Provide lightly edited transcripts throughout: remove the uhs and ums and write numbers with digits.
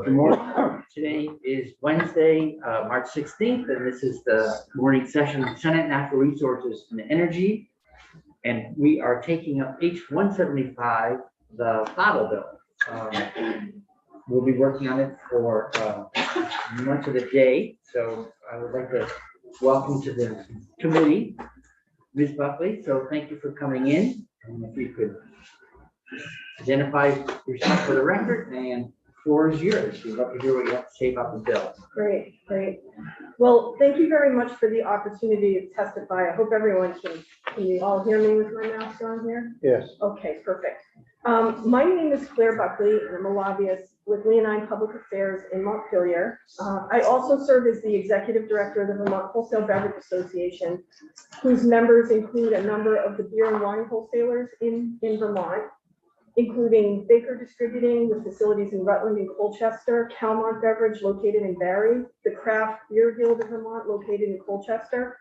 Good morning. Today is Wednesday, March 16th, and this is the morning session of Senate Natural Resources and Energy. And we are taking up H-175, the bottle bill. We'll be working on it for much of the day. So I would like to welcome to the committee, Ms. Buckley. So thank you for coming in. And if you could identify yourself for the record, and the floor is yours. We'd love to hear what you have to say about the bill. Great. Well, thank you very much for the opportunity to testify. I hope everyone can you all hear me with my mask on here? Yes. Okay, perfect. My name is Claire Buckley, and I'm a lobbyist with Leonine Public Affairs in Montpelier. I also serve as the executive director of the Vermont Wholesale Beverage Association, whose members include a number of the beer and wine wholesalers in Vermont, including Baker Distributing with facilities in Rutland and Colchester, Calmont Beverage located in Barrie, the Craft Beer Guild of Vermont located in Colchester,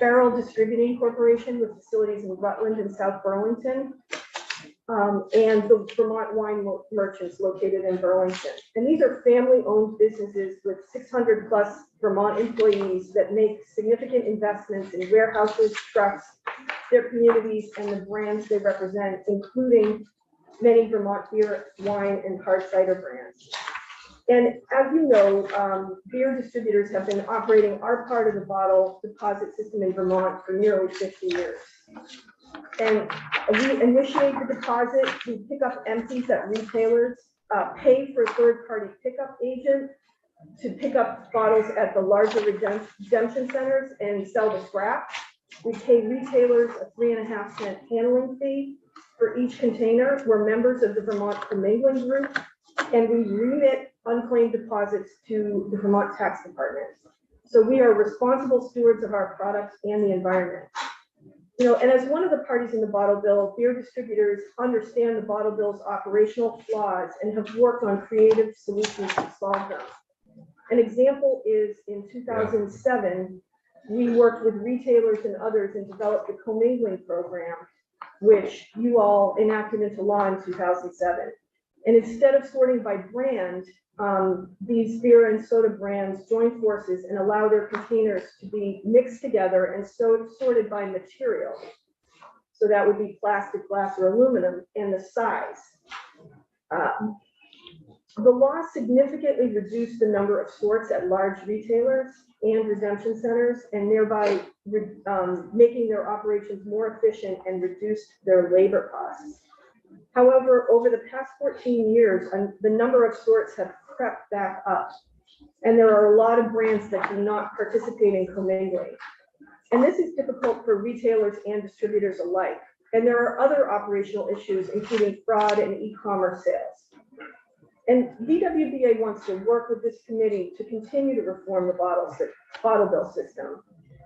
Farrell Distributing Corporation with facilities in Rutland and South Burlington, and the Vermont Wine Merchants located in Burlington. And these are family-owned businesses with 600 plus Vermont employees that make significant investments in warehouses, trucks, their communities, and the brands they represent, including many Vermont beer, wine, and hard cider brands. And as you know, beer distributors have been operating our part of the bottle deposit system in Vermont for nearly 50 years. And we initiate the deposit, we pick up empties that retailers pay for a third-party pickup agent to pick up bottles at the larger redemption centers and sell the scrap. We pay retailers a 3.5-cent handling fee for each container. We're members of the Vermont Commingling Group, and we remit unclaimed deposits to the Vermont Tax Department. So we are responsible stewards of our products and the environment. You know, and as one of the parties in the bottle bill, beer distributors understand the bottle bill's operational flaws and have worked on creative solutions to solve them. An example is in 2007, we worked with retailers and others and developed the commingling program, which you all enacted into law in 2007. And instead of sorting by brand, these beer and soda brands join forces and allow their containers to be mixed together and sorted by material. So that would be plastic, glass, or aluminum, and the size. The law significantly reduced the number of sorts at large retailers and redemption centers, and thereby making their operations more efficient and reduced their labor costs. However, over the past 14 years, the number of sorts have crept back up, and there are a lot of brands that do not participate in commingling. And this is difficult for retailers and distributors alike. And there are other operational issues, including fraud and e-commerce sales. And VWBA wants to work with this committee to continue to reform the bottle bill system.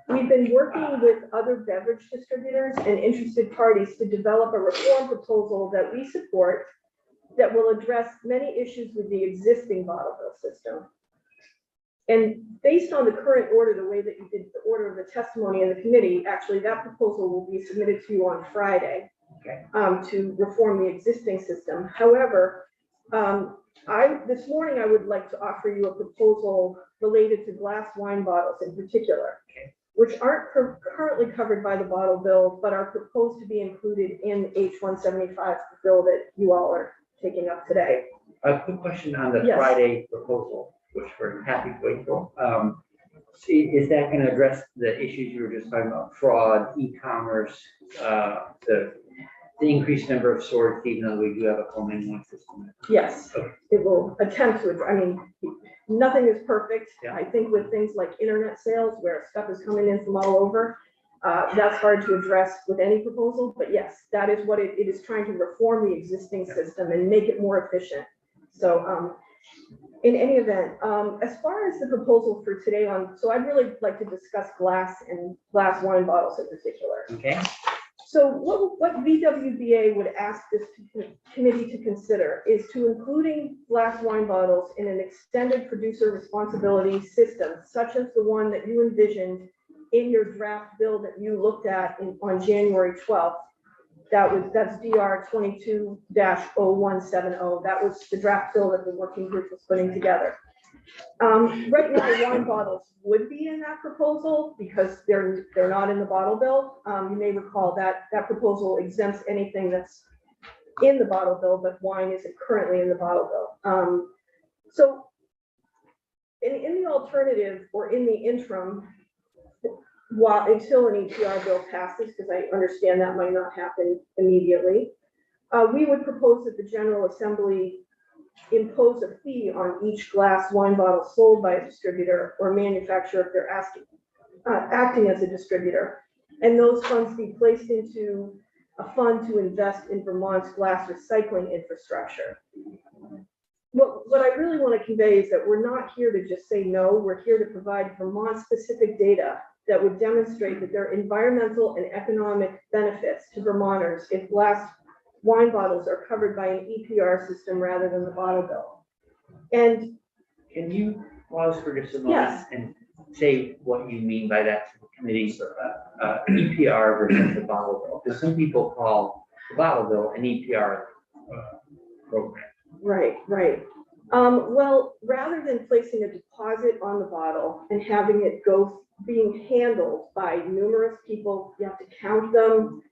We've been working with other beverage distributors and interested parties to develop a reform proposal that we support that will address many issues with the existing bottle bill system. And based on the current order, the way that you did the order of the testimony in the committee, actually that proposal will be submitted to you on Friday to reform the existing system. However, this morning I would like to offer you a proposal related to glass wine bottles in particular, which aren't currently covered by the bottle bill, but are proposed to be included in H-175 bill that you all are taking up today. A quick question on the Yes. Friday proposal, which we're happy to wait for. Is that going to address the issues you were just talking about, fraud, e-commerce, the increased number of sorts, even though we do have a commingling system? Yes, Okay. it will attempt to, I mean, nothing is perfect. Yeah. I think with things like internet sales where stuff is coming in from all over, that's hard to address with any proposal, but yes, that is what it is trying to reform the existing system and make it more efficient. So in any event, as far as the proposal for today so I'd really like to discuss glass and glass wine bottles in particular. Okay. So what VWBA would ask this committee to consider is to including glass wine bottles in an extended producer responsibility system, such as the one that you envisioned in your draft bill that you looked at on January 12th, That's DR 22-0170. That was the draft bill that the working group was putting together. Right now, wine bottles would be in that proposal because they're not in the bottle bill. You may recall that that proposal exempts anything that's in the bottle bill, but wine isn't currently in the bottle bill. So in the alternative or in the interim, until an EPR bill passes, because I understand that might not happen immediately, we would propose that the General Assembly impose a fee on each glass wine bottle sold by a distributor or manufacturer if they're acting as a distributor. And those funds be placed into a fund to invest in Vermont's glass recycling infrastructure. What I really want to convey is that we're not here to just say no, we're here to provide Vermont-specific data that would demonstrate that there are environmental and economic benefits to Vermonters if glass wine bottles are covered by an EPR system rather than the bottle bill. And can you pause for just a moment? Yes. And say what you mean by that to the committee, EPR versus the bottle bill? Because some people call the bottle bill an EPR program. Right. Well, rather than placing a deposit on the bottle and having it being handled by numerous people, you have to count them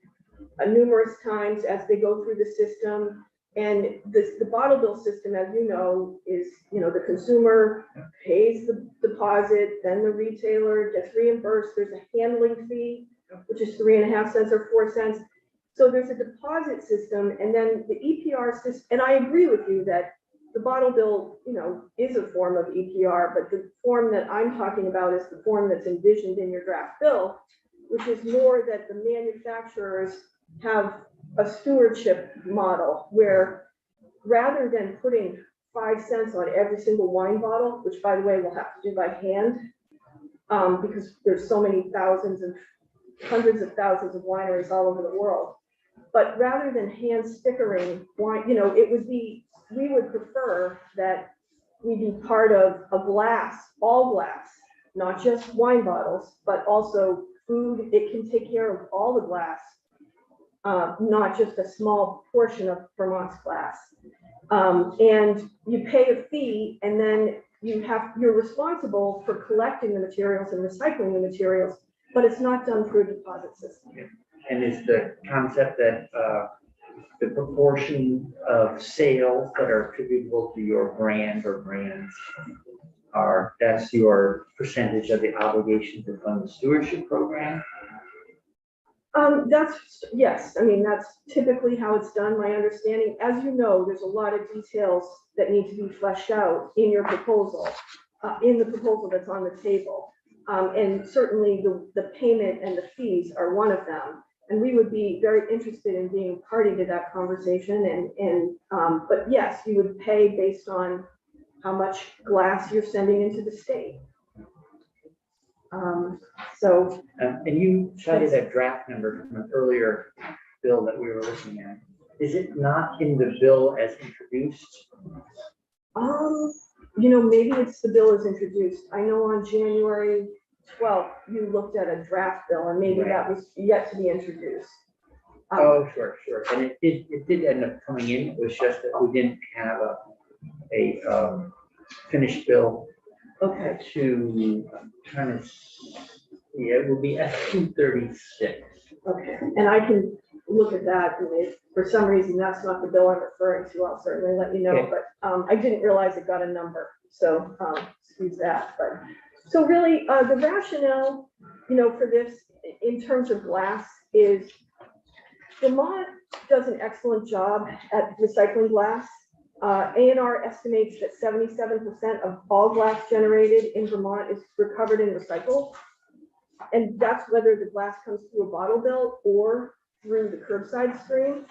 numerous times as they go through the system. And the bottle bill system, as you know, is, the consumer pays the deposit, then the retailer gets reimbursed. There's a handling fee, which is 3.5 cents or 4 cents. So there's a deposit system, and then the EPR system, and I agree with you that the bottle bill, is a form of EPR, but the form that I'm talking about is the form that's envisioned in your draft bill, which is more that the manufacturers have a stewardship model where rather than putting 5 cents on every single wine bottle, which by the way, we'll have to do by hand, because there's so many thousands and hundreds of thousands of wineries all over the world. But rather than hand stickering wine, we would prefer that we be part of a glass, all glass, not just wine bottles, but also food. It can take care of all the glass, not just a small portion of Vermont's glass. And you pay a fee, and then you're responsible for collecting the materials and recycling the materials, but it's not done through a deposit system. Yeah. And is the concept that the proportion of sales that are attributable to your brand or brands that's your percentage of the obligation to fund the stewardship program? Yes. That's typically how it's done. My understanding, as you know, there's a lot of details that need to be fleshed out in your proposal, in the proposal that's on the table. And certainly the payment and the fees are one of them. And we would be very interested in being party to that conversation. But yes, you would pay based on how much glass you're sending into the state. And you cited a draft number from an earlier bill that we were looking at. Is it not in the bill as introduced? Maybe it's the bill as introduced. I know on January 12th, you looked at a draft bill, and maybe that was yet to be introduced. Sure. And it did end up coming in. It was just that we didn't have a finished bill. Okay. It will be S-236. Okay, and I can look at that, and if for some reason that's not the bill I'm referring to, I'll certainly let you know. Okay. But I didn't realize it got a number, so excuse that. But so really, the rationale, for this in terms of glass is Vermont does an excellent job at recycling glass. A&R estimates that 77% of all glass generated in Vermont is recovered and recycled. And that's whether the glass comes through a bottle bill or through the curbside stream.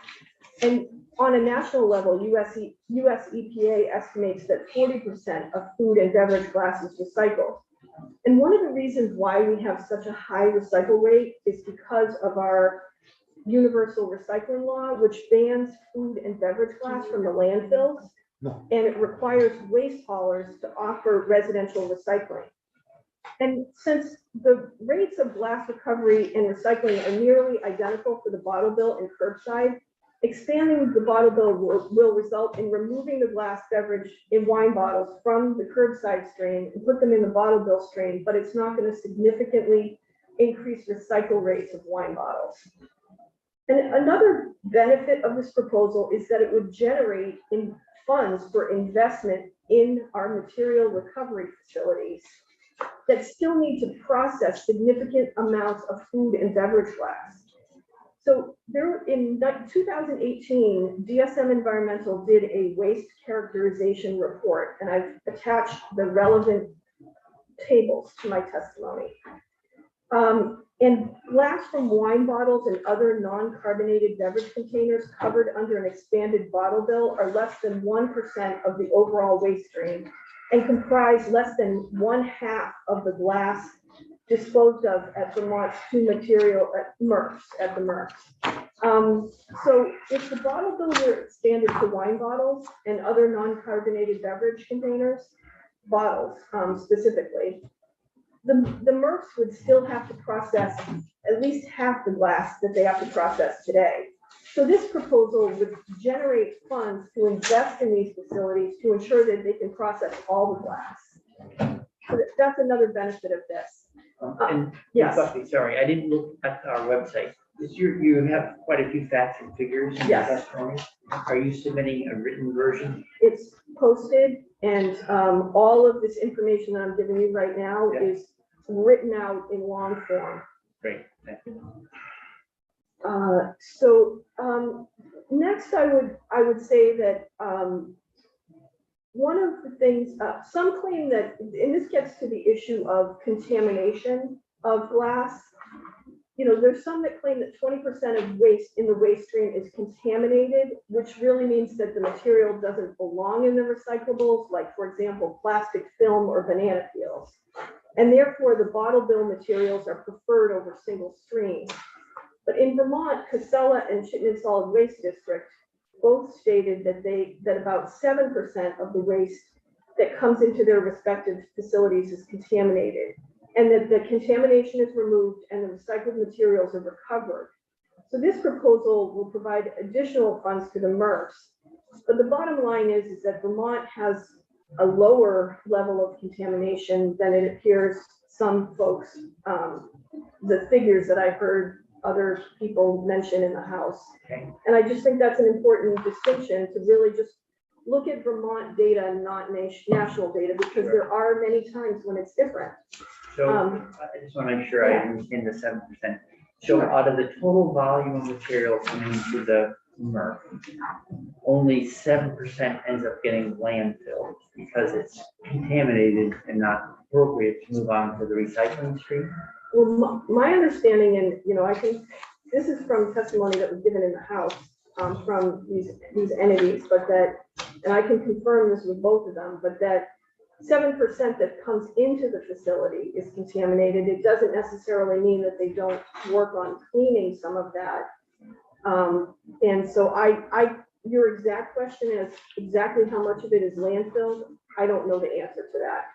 And on a national level, US EPA estimates that 40% of food and beverage glass is recycled. And one of the reasons why we have such a high recycle rate is because of our universal recycling law, which bans food and beverage glass from the landfills. And it requires waste haulers to offer residential recycling. And since the rates of glass recovery and recycling are nearly identical for the bottle bill and curbside, expanding the bottle bill will result in removing the glass beverage in wine bottles from the curbside stream and put them in the bottle bill stream, but it's not going to significantly increase recycle rates of wine bottles. And another benefit of this proposal is that it would generate funds for investment in our material recovery facilities that still need to process significant amounts of food and beverage glass. So there, in 2018, DSM Environmental did a waste characterization report, and I've attached the relevant tables to my testimony. And glass from wine bottles and other non-carbonated beverage containers covered under an expanded bottle bill are less than 1% of the overall waste stream and comprise less than 1/2 of the glass disposed of at Vermont's two material at MRFs, at the MRFs. So if the bottle bill were expanded to wine bottles and other non-carbonated beverage containers, bottles specifically, the MRFs would still have to process at least half the glass that they have to process today. So this proposal would generate funds to invest in these facilities to ensure that they can process all the glass. So that's another benefit of this. And yes. Buckley, sorry, I didn't look at our website. You have quite a few facts and figures in your Yes. testimony. Are you submitting a written version? It's posted, and all of this information that I'm giving you right now is written out in long form. Great, thank you. Next, I would say that one of the things, some claim that, and this gets to the issue of contamination of glass. You know, there's some that claim that 20% of waste in the waste stream is contaminated, which really means that the material doesn't belong in the recyclables, like, for example, plastic film or banana peels. And therefore, the bottle bill materials are preferred over single stream. But in Vermont, Casella and Chittenden Solid Waste District both stated that about 7% of the waste that comes into their respective facilities is contaminated, and that the contamination is removed and the recycled materials are recovered. So this proposal will provide additional funds to the MRFs. But the bottom line is that Vermont has a lower level of contamination than it appears some folks, the figures that I heard other people mention in the House. Okay. And I just think that's an important distinction, to really just look at Vermont data and not national data, because there are many times when it's different. So I just want to make sure I understand the 7%. So out of the total volume of material coming into the MRF, only 7% ends up getting landfilled because it's contaminated and not appropriate to move on to the recycling stream. Well, my understanding, and I think this is from testimony that was given in the House from these entities, but that, and I can confirm this with both of them, but that 7% that comes into the facility is contaminated. It doesn't necessarily mean that they don't work on cleaning some of that. And so your exact question is exactly how much of it is landfilled. I don't know the answer to that.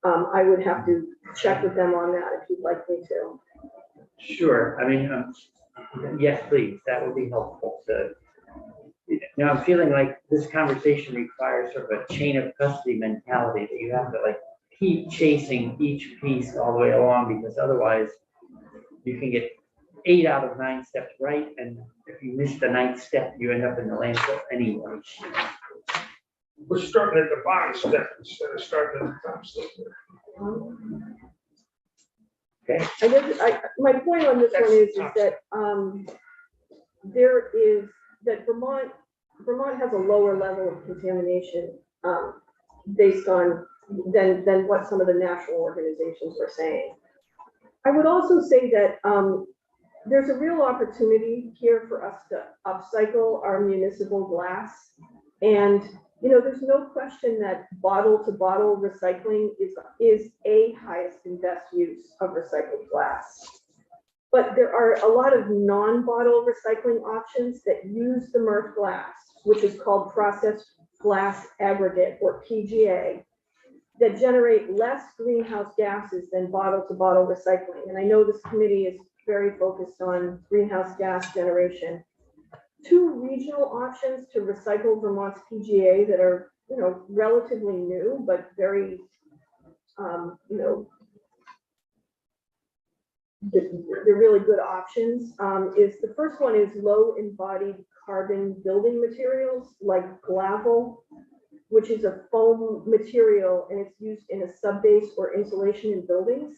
I would have to check with them on that if you'd like me to. Sure. I mean, yes, please. That would be helpful. Now I'm feeling like this conversation requires sort of a chain of custody mentality, that you have to keep chasing each piece all the way along, because otherwise you can get 8 out of 9 steps right, and if you miss the 9th step, you end up in the landfill anyway. We're starting at the bottom step instead of starting at the top step. Okay. My point on this one is that Vermont has a lower level of contamination based on than what some of the national organizations are saying. I would also say that there's a real opportunity here for us to upcycle our municipal glass. And there's no question that bottle-to-bottle recycling is a highest and best use of recycled glass. But there are a lot of non-bottle recycling options that use the MRF glass, which is called processed glass aggregate, or PGA. that generate less greenhouse gases than bottle-to-bottle recycling. And I know this committee is very focused on greenhouse gas generation. 2 regional options to recycle Vermont's PGA that are, relatively new, but very, they're really good options. Is the first one is low embodied carbon building materials like gravel, which is a foam material and it's used in a subbase or insulation in buildings.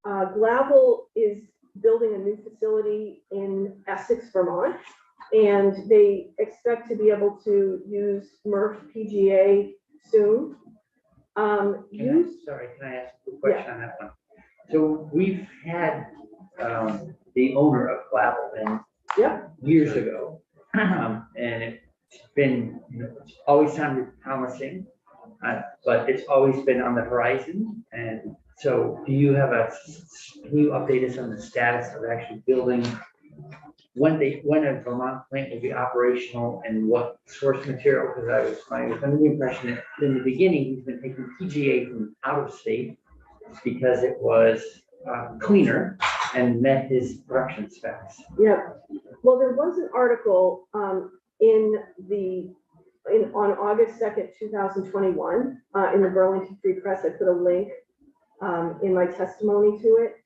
Gravel is building a new facility in Essex, Vermont, and they expect to be able to use MRF PGA soon. Sorry, can I ask a question on that one? So we've had the owner of Clavel years ago, and it's been, it's always sounded promising, but it's always been on the horizon. And so do you have can you update us on the status of actually building, when a Vermont plant will be operational and what source material? Because I was under the impression that in the beginning, he's been taking PGA from out of state because it was cleaner and met his production specs. Yeah, well, there was an article on August 2nd, 2021, in the Burlington Free Press. I put a link in my testimony to it,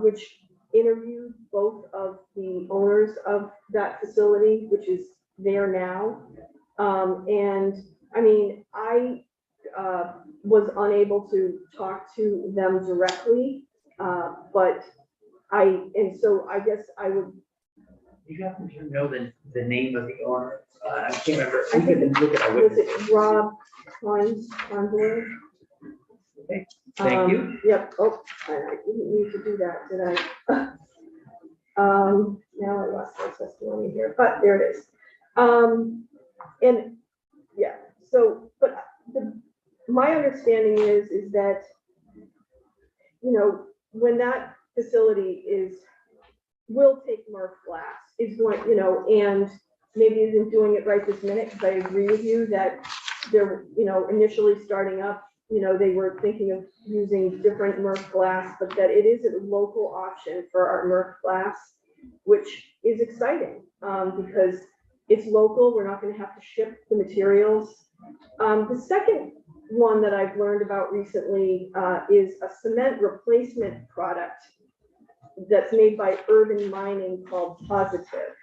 which interviewed both of the owners of that facility, which is there now. And I mean, I was unable to talk to them directly, but so I guess I would. You happen to know the name of the owner? I can't remember. I think was it Rob Convoy? Okay. Thank you. Yep. Oh, I didn't need to do that, did I? Now I lost my testimony here, but there it is. And yeah, so, but my understanding is that, when that facility will take MRF glass, is going, and maybe isn't doing it right this minute, because I agree with you that they're, initially starting up, they were thinking of using different MRF glass, but that it is a local option for our MRF glass, which is exciting because it's local. We're not going to have to ship the materials. The second one that I've learned about recently is a cement replacement product that's made by Urban Mining called Positive.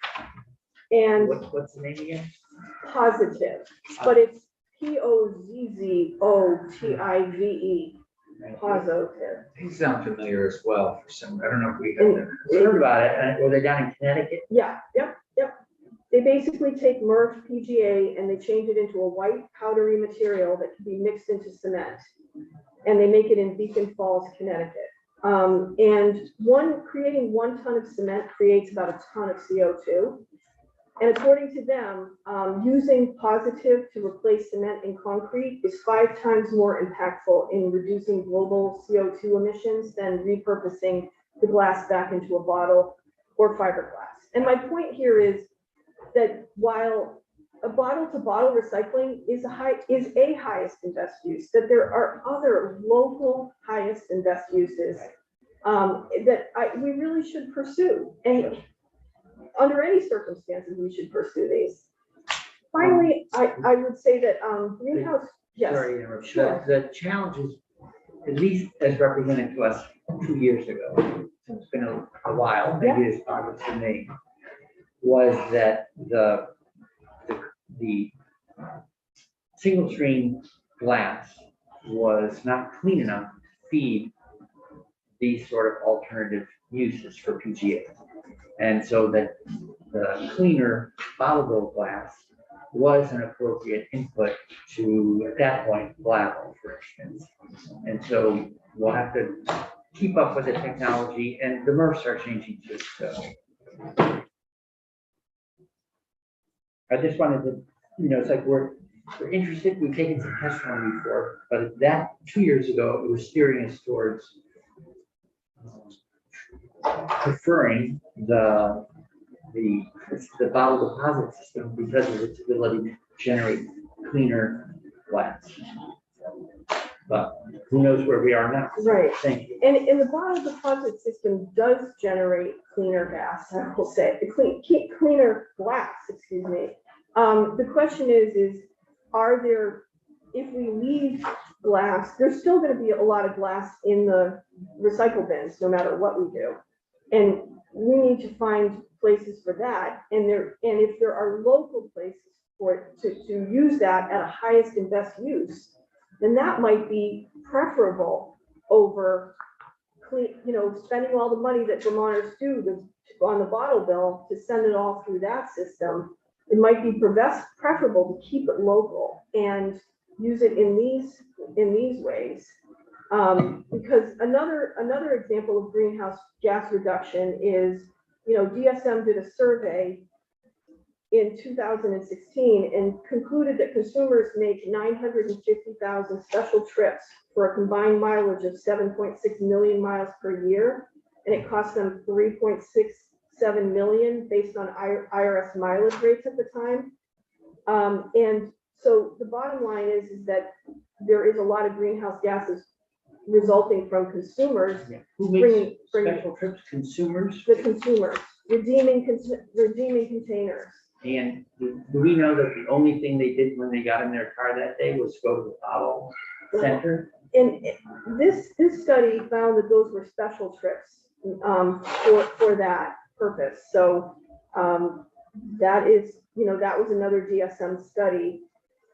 And what's the name again? Positive, but it's Pozzotive. Positive. These sound familiar as well for some, I don't know if we have Heard about it. Were they down in Connecticut? Yeah, yep. They basically take MRF PGA and they change it into a white powdery material that can be mixed into cement. And they make it in Beacon Falls, Connecticut. And creating 1 ton of cement creates about a ton of CO2. And according to them, using Positive to replace cement and concrete is 5 times more impactful in reducing global CO2 emissions than repurposing the glass back into a bottle or fiberglass. And my point here is that while a bottle-to-bottle recycling is a highest and best use, that there are other local highest and best uses that we really should pursue. And under any circumstances, we should pursue these. Finally, I would say that greenhouse. Yes. Sorry to interrupt. Sure. The challenges, at least as represented to us 2 years ago, so it's been a while, maybe it's progress been made, was that the single stream glass was not clean enough to feed these sort of alternative uses for PGA. And so that the cleaner bottled glass was an appropriate input to, at that point, gravel, for instance. And so we'll have to keep up with the technology, and the MRFs are changing too. So I just wanted to, it's like we're interested. We've taken some testimony before, but that 2 years ago, it was steering us towards preferring the bottle deposit system because of its ability to generate cleaner glass. But who knows where we are now? Right. Thank you. And the bottle deposit system does generate cleaner gas, I will say, cleaner glass, excuse me. The question is are there, if we leave glass, there's still going to be a lot of glass in the recycle bins, no matter what we do. And we need to find places for that. And if there are local places for it to use that at a highest and best use, then that might be preferable over spending all the money that Vermonters do on the bottle bill to send it all through that system. It might be preferable to keep it local and use it in these ways. Because another example of greenhouse gas reduction is, DSM did a survey in 2016 and concluded that consumers make 950,000 special trips for a combined mileage of 7.6 million miles per year, and it cost them 3.67 million based on IRS mileage rates at the time. And so the bottom line is that there is a lot of greenhouse gases resulting from consumers. Yeah. Who makes special trips? Consumers? The consumers redeeming containers. And do we know that the only thing they did when they got in their car that day was go to the bottle center? And this study found that those were special trips for that purpose. So that was another DSM study.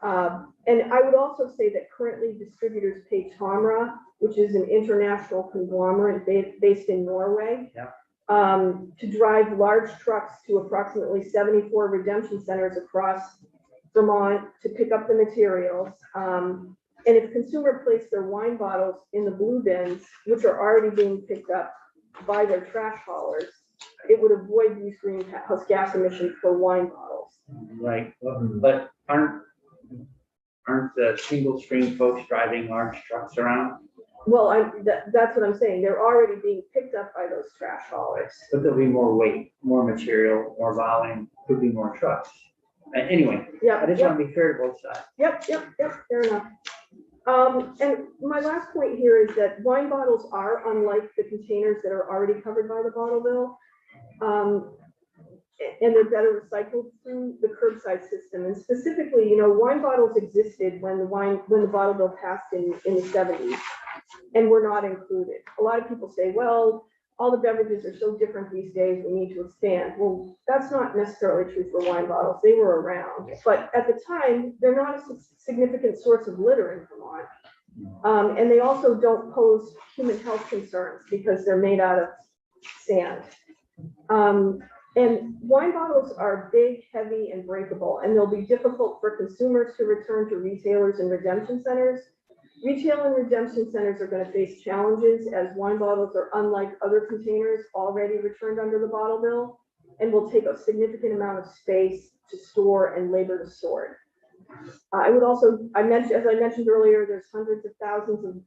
And I would also say that currently distributors pay Tomra, which is an international conglomerate based in Norway, to drive large trucks to approximately 74 redemption centers across Vermont to pick up the materials. And if consumer placed their wine bottles in the blue bins, which are already being picked up by their trash haulers, it would avoid these greenhouse gas emissions for wine bottles. Right, but aren't the single stream folks driving large trucks around? Well, that's what I'm saying. They're already being picked up by those trash haulers. But there'll be more weight, more material, more volume, could be more trucks. Anyway, Yeah. I just want to be fair to both sides. Yep, fair enough. And my last point here is that wine bottles are unlike the containers that are already covered by the bottle bill. And they're better recycled through the curbside system. And specifically, wine bottles existed when the bottle bill passed in the 70s and were not included. A lot of people say, well, all the beverages are so different these days, we need to expand. Well, that's not necessarily true for wine bottles. They were around, but at the time, they're not a significant source of litter in Vermont. And they also don't pose human health concerns because they're made out of sand. And wine bottles are big, heavy, and breakable, and they'll be difficult for consumers to return to retailers and redemption centers. Retail and redemption centers are going to face challenges as wine bottles are unlike other containers already returned under the bottle bill and will take a significant amount of space to store and labor to sort. As I mentioned earlier, there's hundreds of thousands of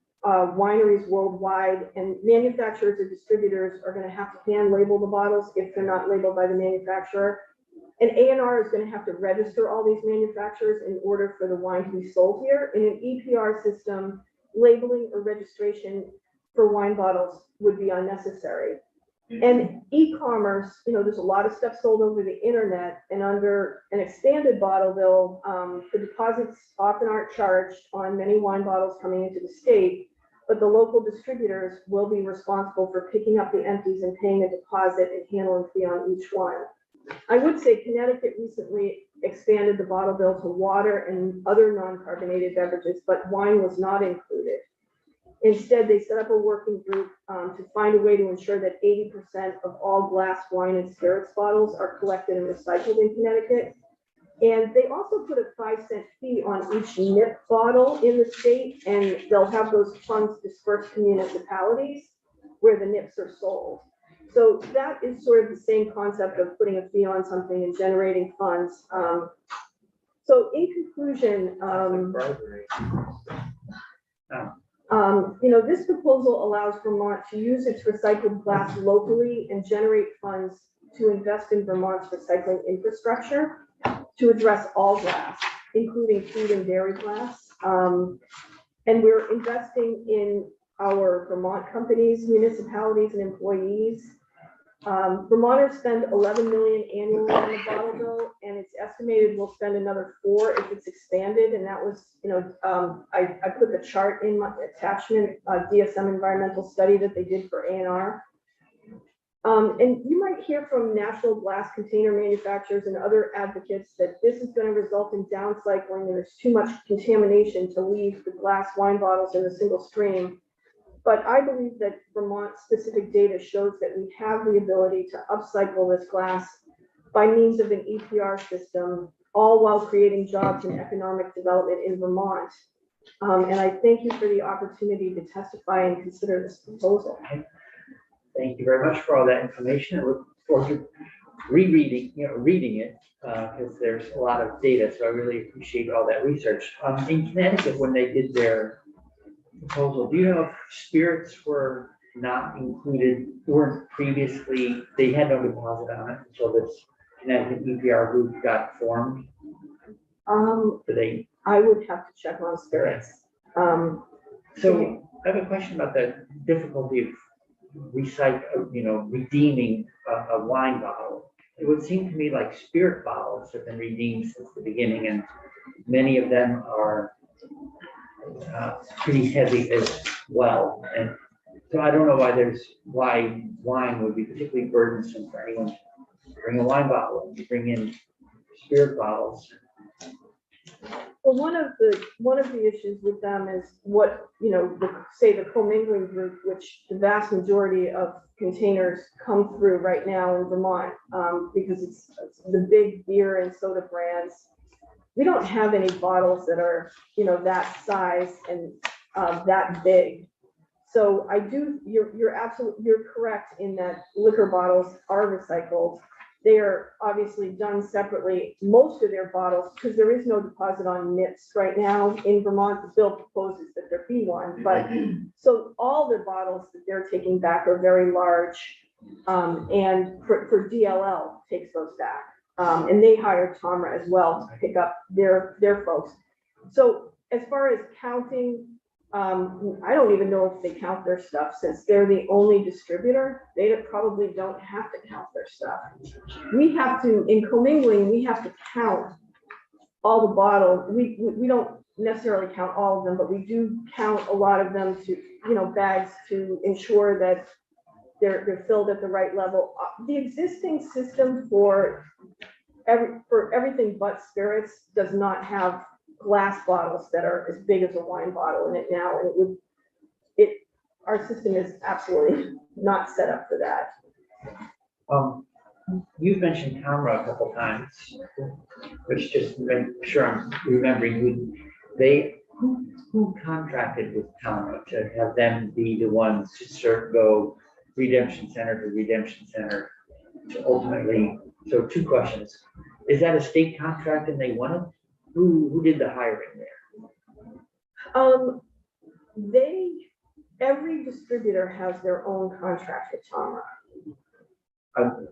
wineries worldwide, and manufacturers or distributors are going to have to hand label the bottles if they're not labeled by the manufacturer. And A&R is going to have to register all these manufacturers in order for the wine to be sold here. In an EPR system, labeling or registration for wine bottles would be unnecessary. And e-commerce, there's a lot of stuff sold over the internet, and under an expanded bottle bill, the deposits often aren't charged on many wine bottles coming into the state, but the local distributors will be responsible for picking up the empties and paying a deposit and handling fee on each one. I would say Connecticut recently expanded the bottle bill to water and other non-carbonated beverages, but wine was not included. Instead, they set up a working group to find a way to ensure that 80% of all glass wine and spirits bottles are collected and recycled in Connecticut. And they also put a 5-cent fee on each nip bottle in the state, and they'll have those funds dispersed to municipalities where the nips are sold. So that is sort of the same concept of putting a fee on something and generating funds. So in conclusion, this proposal allows Vermont to use its recycled glass locally and generate funds to invest in Vermont's recycling infrastructure to address all glass, including food and dairy glass. And we're investing in our Vermont companies, municipalities, and employees. Vermonters spend 11 million annually on the bottle bill, and it's estimated we'll spend another 4 if it's expanded. And that was, I put the chart in my attachment, DSM environmental study that they did for A&R. And you might hear from national glass container manufacturers and other advocates that this is going to result in downcycling and there's too much contamination to leave the glass wine bottles in a single stream. But I believe that Vermont specific data shows that we have the ability to upcycle this glass by means of an EPR system, all while creating jobs and economic development in Vermont. And I thank you for the opportunity to testify and consider this proposal. Thank you very much for all that information. I look forward to reading it, because there's a lot of data. So I really appreciate all that research. In Connecticut, when they did their proposal, do you know if spirits were not included, weren't previously, they had no deposit on it until this Connecticut EPR group got formed? I would have to check on spirits. So I have a question about the difficulty of redeeming a wine bottle. It would seem to me like spirit bottles have been redeemed since the beginning, and many of them are pretty heavy as well. And so I don't know why wine would be particularly burdensome for anyone to bring a wine bottle and to bring in spirit bottles. Well, one of the issues with them is what, the commingling group, which the vast majority of containers come through right now in Vermont, because it's the big beer and soda brands. We don't have any bottles that are, that size and that big. So you're correct in that liquor bottles are recycled. They are obviously done separately. Most of their bottles, because there is no deposit on nips right now in Vermont, the bill proposes that there be one. But so all the bottles that they're taking back are very large, and for DLL takes those back. And they hired Tomra as well to pick up their folks. So as far as counting, I don't even know if they count their stuff since they're the only distributor. They probably don't have to count their stuff. We have to, in commingling, we have to count all the bottles. We don't necessarily count all of them, but we do count a lot of them to, bags to ensure that they're filled at the right level. The existing system for everything but spirits does not have glass bottles that are as big as a wine bottle in it now, and our system is absolutely not set up for that. You've mentioned Tomra a couple times, which just make sure I'm remembering who contracted with Tomra to have them be the ones to go redemption center to redemption center to ultimately. So 2 questions: is that a state contract and they won it? Who did the hiring there? Every distributor has their own contract with Tomra.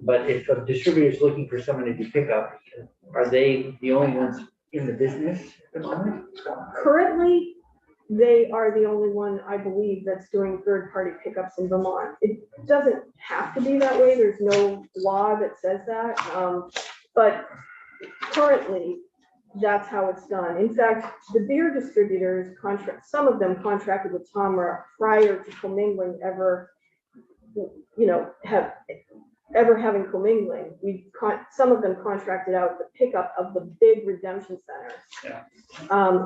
But if a distributor is looking for someone to do pickup, are they the only ones in the business at the moment? Currently, they are the only one, I believe, that's doing third-party pickups in Vermont. It doesn't have to be that way. There's no law that says that. But currently, that's how it's done. In fact, the beer distributors some of them contracted with Tomra prior to commingling ever having commingling. Some of them contracted out the pickup of the big redemption centers. Yeah.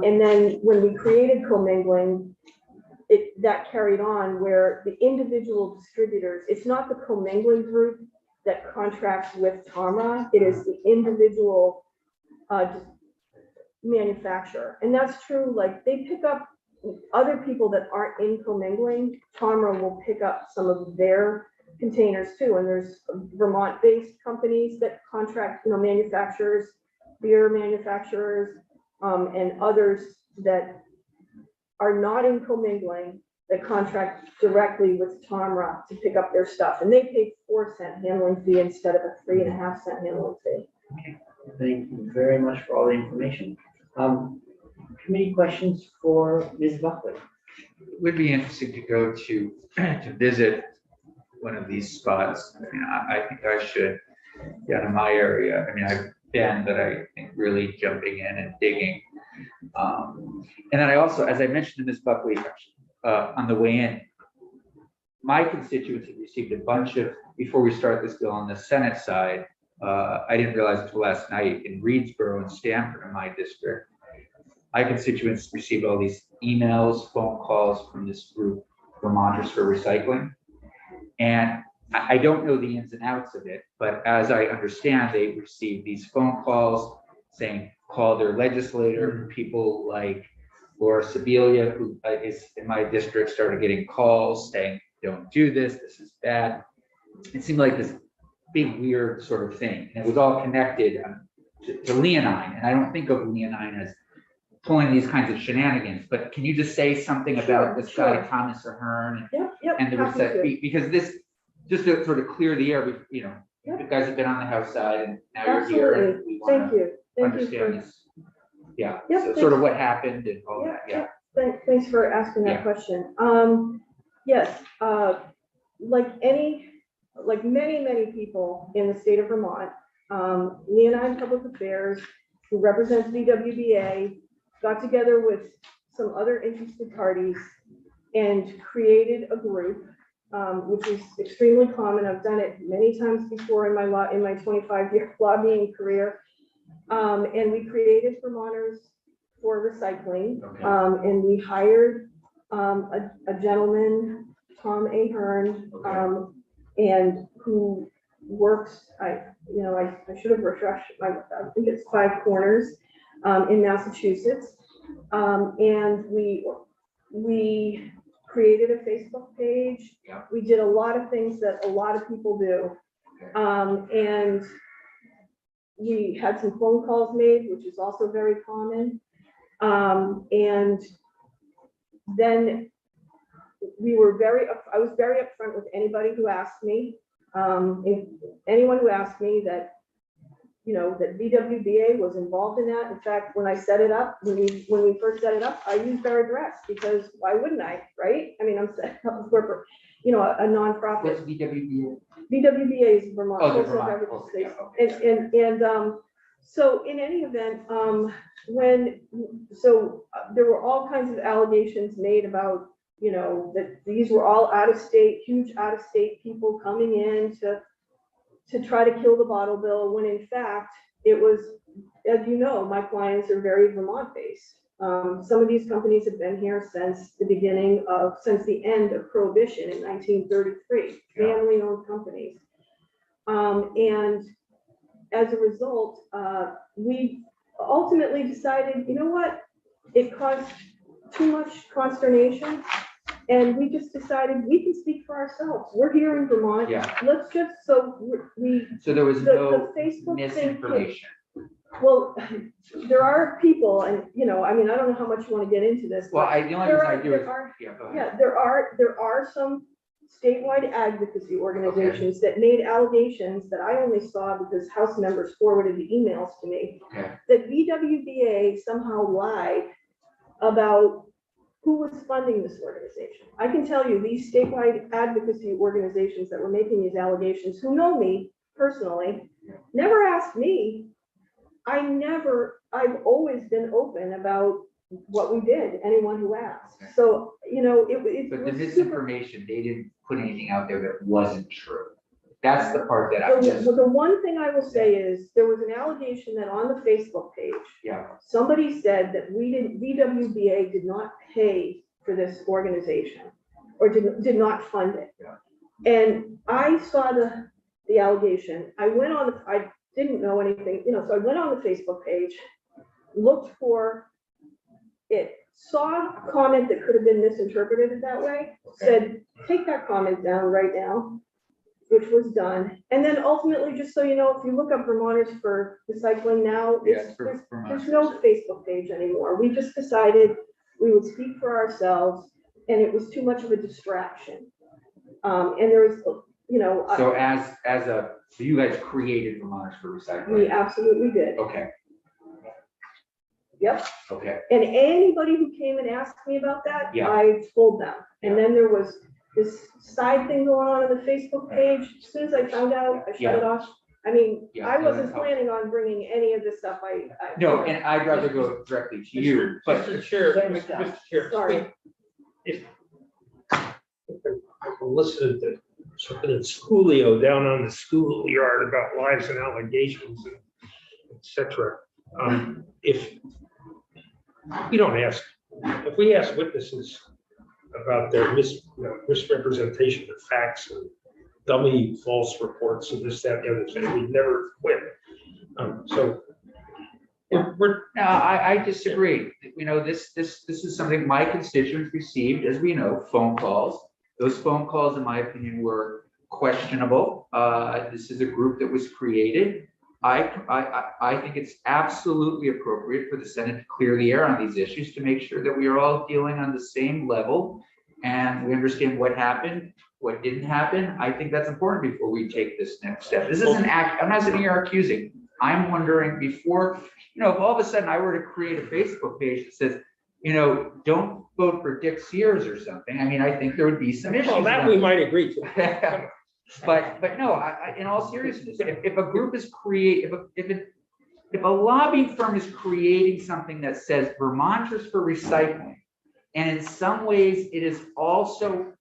And then when we created commingling, that carried on where the individual distributors, it's not the commingling group that contracts with Tomra, it is the individual manufacturer. And that's true, like they pick up other people that aren't in commingling. Tomra will pick up some of their containers too. And there's Vermont-based companies that contract, manufacturers, beer manufacturers, and others that are not in commingling that contract directly with Tomra to pick up their stuff. And they pay 4-cent handling fee instead of a 3.5-cent handling fee. Okay. Thank you very much for all the information. committee questions for Ms. Buckley? It would be interesting to go to visit one of these spots. I mean, I think I should get in my area. I mean, I've been, but I think really jumping in and digging. And then I also, as I mentioned to Ms. Buckley, on the way in, my constituents have received a bunch of, before we start this bill on the Senate side, I didn't realize until last night in Reedsboro and Stamford in my district, my constituents received all these emails, phone calls from this group, Vermonters for Recycling. And I don't know the ins and outs of it, but as I understand, they received these phone calls saying, call their legislator. People like Laura Sibilia, who is in my district, started getting calls saying, don't do this, this is bad. It seemed like this big, weird sort of thing. And it was all connected to leonine. And I don't think of leonine as pulling these kinds of shenanigans, but can you just say something about this guy, Thomas Ahern? Yep. And there was that, because this, just to sort of clear the air, you know, you guys have been on the House side and now you're here. And we Thank you. understand this. Yeah, Yep, so sort of what happened and all that, yeah. Thanks for asking that question. Yes, like many people in the state of Vermont, Leonine Public Affairs, who represents VWBA, got together with some other interested parties and created a group, which is extremely common. I've done it many times before in my 25-year lobbying career. And we created Vermonters for Recycling. Okay. And we hired a gentleman, Tom Ahern, and who works, I should have refreshed I think it's Five Corners in Massachusetts. And we created a Facebook page. Yeah. We did a lot of things that a lot of people do. Okay. And we had some phone calls made, which is also very common. And then I was very upfront with anybody who asked me, anyone who asked me that, that VWBA was involved in that. In fact, when I set it up, when we first set it up, I used our address because why wouldn't I, right? I mean, I'm setting up a corporate, a nonprofit. What's VWBA? VWBA is Vermont. Oh, the Wholesale Vermont. Beverage Okay, Association. okay. And so in any event, there were all kinds of allegations made about, that these were all huge out-of-state people coming in to try to kill the bottle bill, when in fact, it was, as you know, my clients are very Vermont-based. Some of these companies have been here since the end of Prohibition in 1933, family-owned companies. And as a result, we ultimately decided, you know what, it caused too much consternation. And we just decided we can speak for ourselves. We're here in Vermont. Yeah. Let's just, so there was the Facebook thing. misinformation. Well, there are people, and I don't know how much you want to get into this. Well, the only reason I do is, go ahead. Yeah, there are some statewide advocacy organizations that made allegations that I only saw because House members forwarded the emails to me. Okay. That VWBA somehow lied about who was funding this organization. I can tell you these statewide advocacy organizations that were making these allegations, who know me personally, never asked me. I've always been open about what we did, anyone who asked. Okay. So, it But was the misinformation, they didn't put anything out there that wasn't true. That's the part that I just. The one thing I will say is there was an allegation that on the Facebook page, somebody said that VWBA did not pay for this organization or did not fund it. Yeah. And I saw the allegation. I didn't know anything, so I went on the Facebook page, looked for it, saw a comment that could have been misinterpreted that way, said, take that comment down right now, which was done. And then ultimately, just so you know, if you look up Vermonters for Recycling now, there's no Facebook page anymore. We just decided we would speak for ourselves, and it was too much of a distraction. And there was, So so you guys created Vermonters for Recycling? we absolutely did. Okay. Yep. Okay, And anybody who came and asked me about that, Yeah. I told them. And then there was this side thing going on the Facebook page. As soon as I found out, I shut it off. I mean, Yeah, I no, wasn't that's helpful. planning on bringing any of this stuff. No, and I'd rather go directly to you, but Mr. Chair, Claire Mr. Buckley. Chair. Sorry. If I'm listening to something in Schoolio down on the schoolyard about lies and allegations and et cetera. If we don't ask, if we ask witnesses about their misrepresentation of facts and dummy false reports and this, that, and the other thing, we never win. So we're no, I disagree. You know, this is something my constituents received, as we know, phone calls. Those phone calls, in my opinion, were questionable. This is a group that was created. I think it's absolutely appropriate for the Senate to clear the air on these issues to make sure that we are all dealing on the same level and we understand what happened, what didn't happen. I think that's important before we take this next step. This isn't I'm not sitting here accusing. I'm wondering before, you know, if all of a sudden I were to create a Facebook page that says, you know, don't vote for Dick Sears or something. I mean, I think there would be some issues. well, that we might agree to. But no, in all seriousness, if a group is if a lobbying firm is creating something that says Vermonters for recycling, and in some ways it is also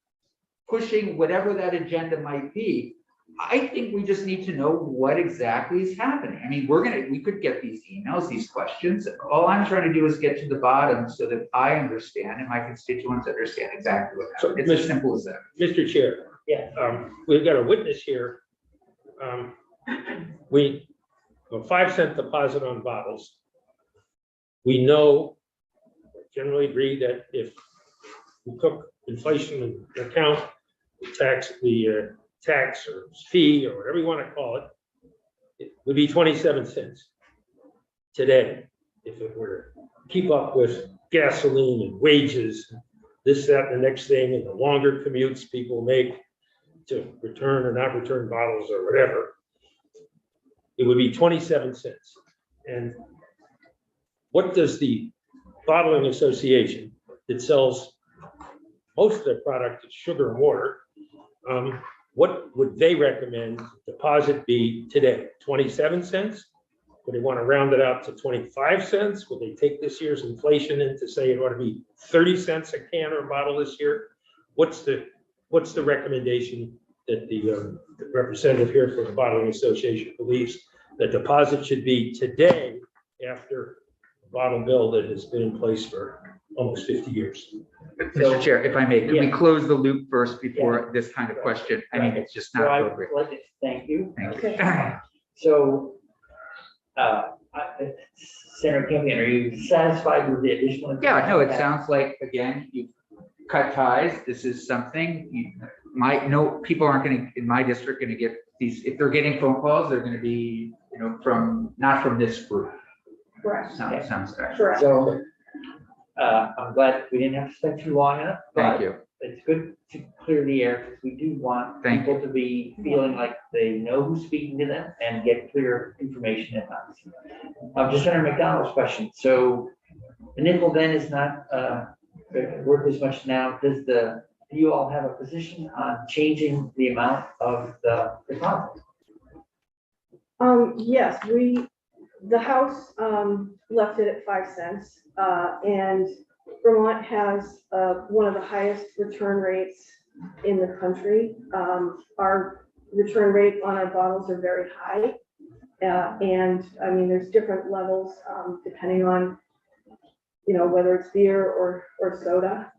pushing whatever that agenda might be, I think we just need to know what exactly is happening. I mean, we could get these emails, these questions. All I'm trying to do is get to the bottom so that I understand and my constituents understand exactly what happened. It's as simple as that. Mr. Chair. Yeah. We've got a witness here. We, a 5-cent deposit on bottles. We know, generally agree that if we took inflation into account, the tax or fee or whatever you want to call it, it would be 27 cents today if it were to keep up with gasoline and wages, this, that, and the next thing, and the longer commutes people make to return or not return bottles or whatever, it would be 27 cents. And what does the bottling association that sells most of their product is sugar and water, what would they recommend deposit be today? 27 cents? Would they want to round it out to 25 cents? Will they take this year's inflation in to say it ought to be 30 cents a can or a bottle this year? What's the recommendation that the representative here for the Bottling Association believes that deposit should be today after a bottle bill that has been in place for almost 50 years? Mr. Chair, if I may, can we Yeah. close the loop first before this kind of question? I mean, it's just So not I appropriate. would like to thank you. Thank Okay. you. So, Senator Campion, are you satisfied with the additional? Yeah, no, it information? sounds like, again, you cut ties. This is something people aren't going to, in my district, going to get these, if they're getting phone calls, they're going to be, you know, not from this group. Correct. Sounds fair. Correct. So, I'm glad we didn't have to spend too long on it. Thank but you. It's good to clear the air because we do want Thank people to be feeling like they know who's speaking to them and get clear information at times. Just Senator McDonald's question. So the nickel then is not worth as much now. Do you all have a position on changing the amount of the deposit? Yes, the House left it at 5 cents, and Vermont has one of the highest return rates in the country. Our return rate on our bottles are very high. And I mean, there's different levels depending on, you know, whether it's beer or soda.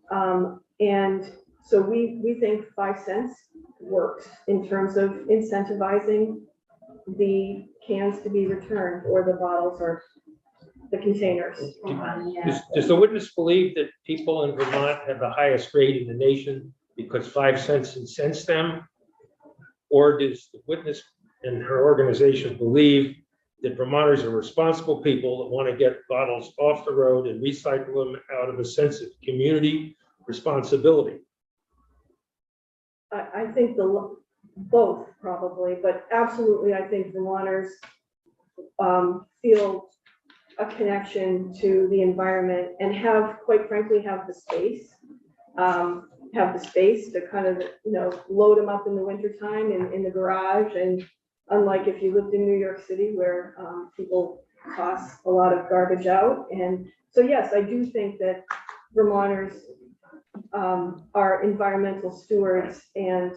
And so we think 5 cents works in terms of incentivizing the cans to be returned, or the bottles or the containers. Does the witness believe that people in Vermont have the highest rate in the nation because 5 cents incents them? Or does the witness and her organization believe that Vermonters are responsible people that want to get bottles off the road and recycle them out of a sense of community responsibility? I think both probably, but absolutely, I think Vermonters feel a connection to the environment and have, quite frankly, have the space. To kind of, load them up in the wintertime in the garage. And unlike if you lived in New York City where people toss a lot of garbage out. And so, yes, I do think that Vermonters are environmental stewards and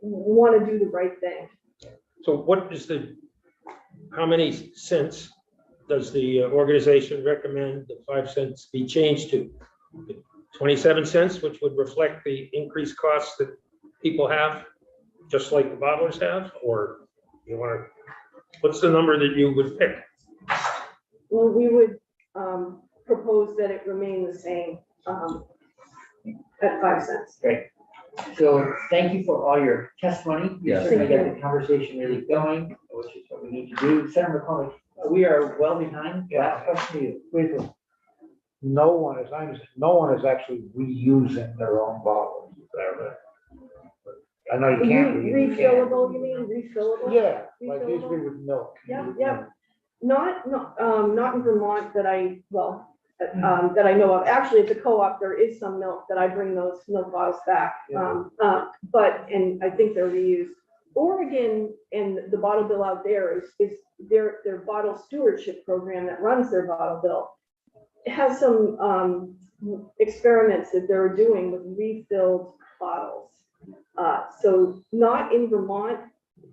want to do the right thing. So what is how many cents does the organization recommend the 5 cents be changed to? 27 cents, which would reflect the increased costs that people have, just like the bottlers have, or you want to, what's the number that you would pick? Well, we would propose that it remain the same at 5 cents. Great. So thank you for all your testimony. You Yes. certainly got the conversation really going, which is what we need to do. Senator McCormick, we are well behind. Last question to you. Wait, no one is actually reusing their own bottles. Is that right? I know you can't. Refillable, you mean refillable? Yeah, like it used to be with milk. Yeah. Not in Vermont that I know of. Actually, at the co-op, there is some milk that I bring those milk bottles back. Yeah. And I think they're reused. Oregon and the bottle bill out there is their bottle stewardship program that runs their bottle bill. It has some experiments that they're doing with refilled bottles. So not in Vermont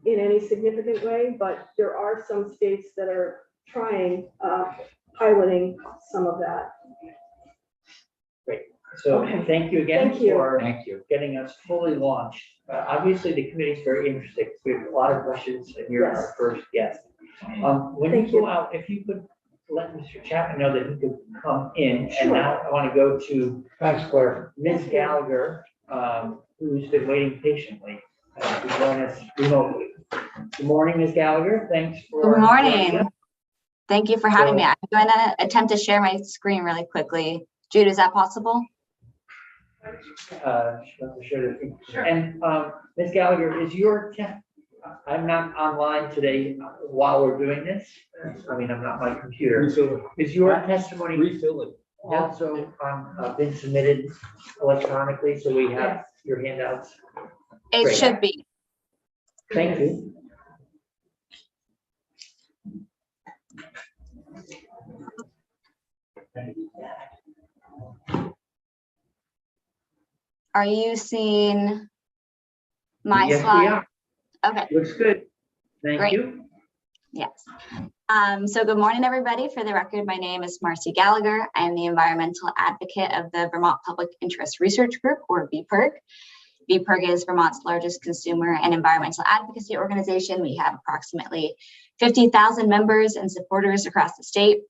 in any significant way, but there are some states that are trying, piloting some of that. Great. So Okay. thank you again Thank you. for Thank you. getting us fully launched. Obviously, the committee is very interested. We have a lot of questions, and you're our Yes. first guest. When Thank you you. go out, if you could let Mr. Chapman know that he could come in. Sure. And now I want to go to Thanks, Claire. Ms. Gallagher, who's been waiting patiently to join us remotely. Good morning, Ms. Gallagher. Thanks for. Good morning. Thank you for having me. So- I'm going to attempt to share my screen really quickly. Jude, is that possible? Sure. And Ms. Gallagher, is your I'm not online today while we're doing this. I mean, I'm not my computer. Refill it. Is your testimony Refill it. also been submitted electronically, so we have your handouts? It Great. should be. Thank you. Are you seeing my Yes, we slide? are. Okay, Looks good. Thank Great. you. yes. So good morning, everybody. For the record, my name is Marcie Gallagher. I am the environmental advocate of the Vermont Public Interest Research Group, or VPIRG. VPIRG is Vermont's largest consumer and environmental advocacy organization. We have approximately 50,000 members and supporters across the state.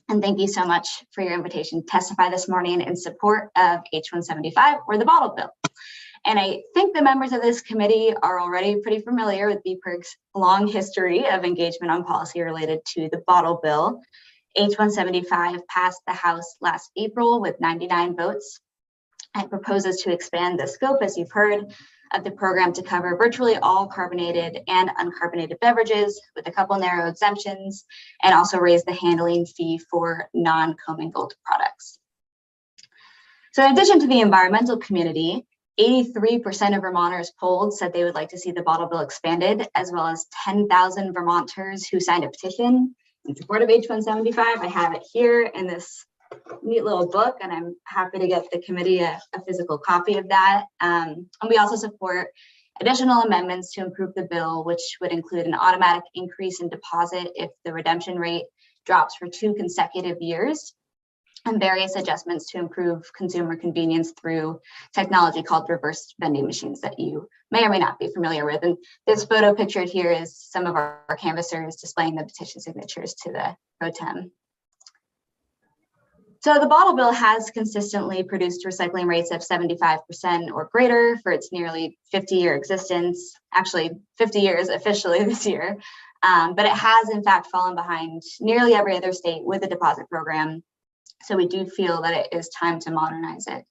And thank you so much for your invitation to testify this morning in support of H175, or the bottle bill. And I think the members of this committee are already pretty familiar with VPIRG's long history of engagement on policy related to the bottle bill. H175 passed the House last April with 99 votes and proposes to expand the scope, as you've heard, of the program to cover virtually all carbonated and uncarbonated beverages, with a couple narrow exemptions, and also raise the handling fee for non-commingled products. So in addition to the environmental community, 83% of Vermonters polled said they would like to see the bottle bill expanded, as well as 10,000 Vermonters who signed a petition in support of H175. I have it here in this neat little book, and I'm happy to get the committee a physical copy of that. And we also support additional amendments to improve the bill, which would include an automatic increase in deposit if the redemption rate drops for 2 consecutive years, and various adjustments to improve consumer convenience through technology called reverse vending machines that you may or may not be familiar with. And this photo pictured here is some of our canvassers displaying the petition signatures to the pro tem. So the bottle bill has consistently produced recycling rates of 75% or greater for its nearly 50-year existence, actually 50 years officially this year, but it has in fact fallen behind nearly every other state with a deposit program. So we do feel that it is time to modernize it.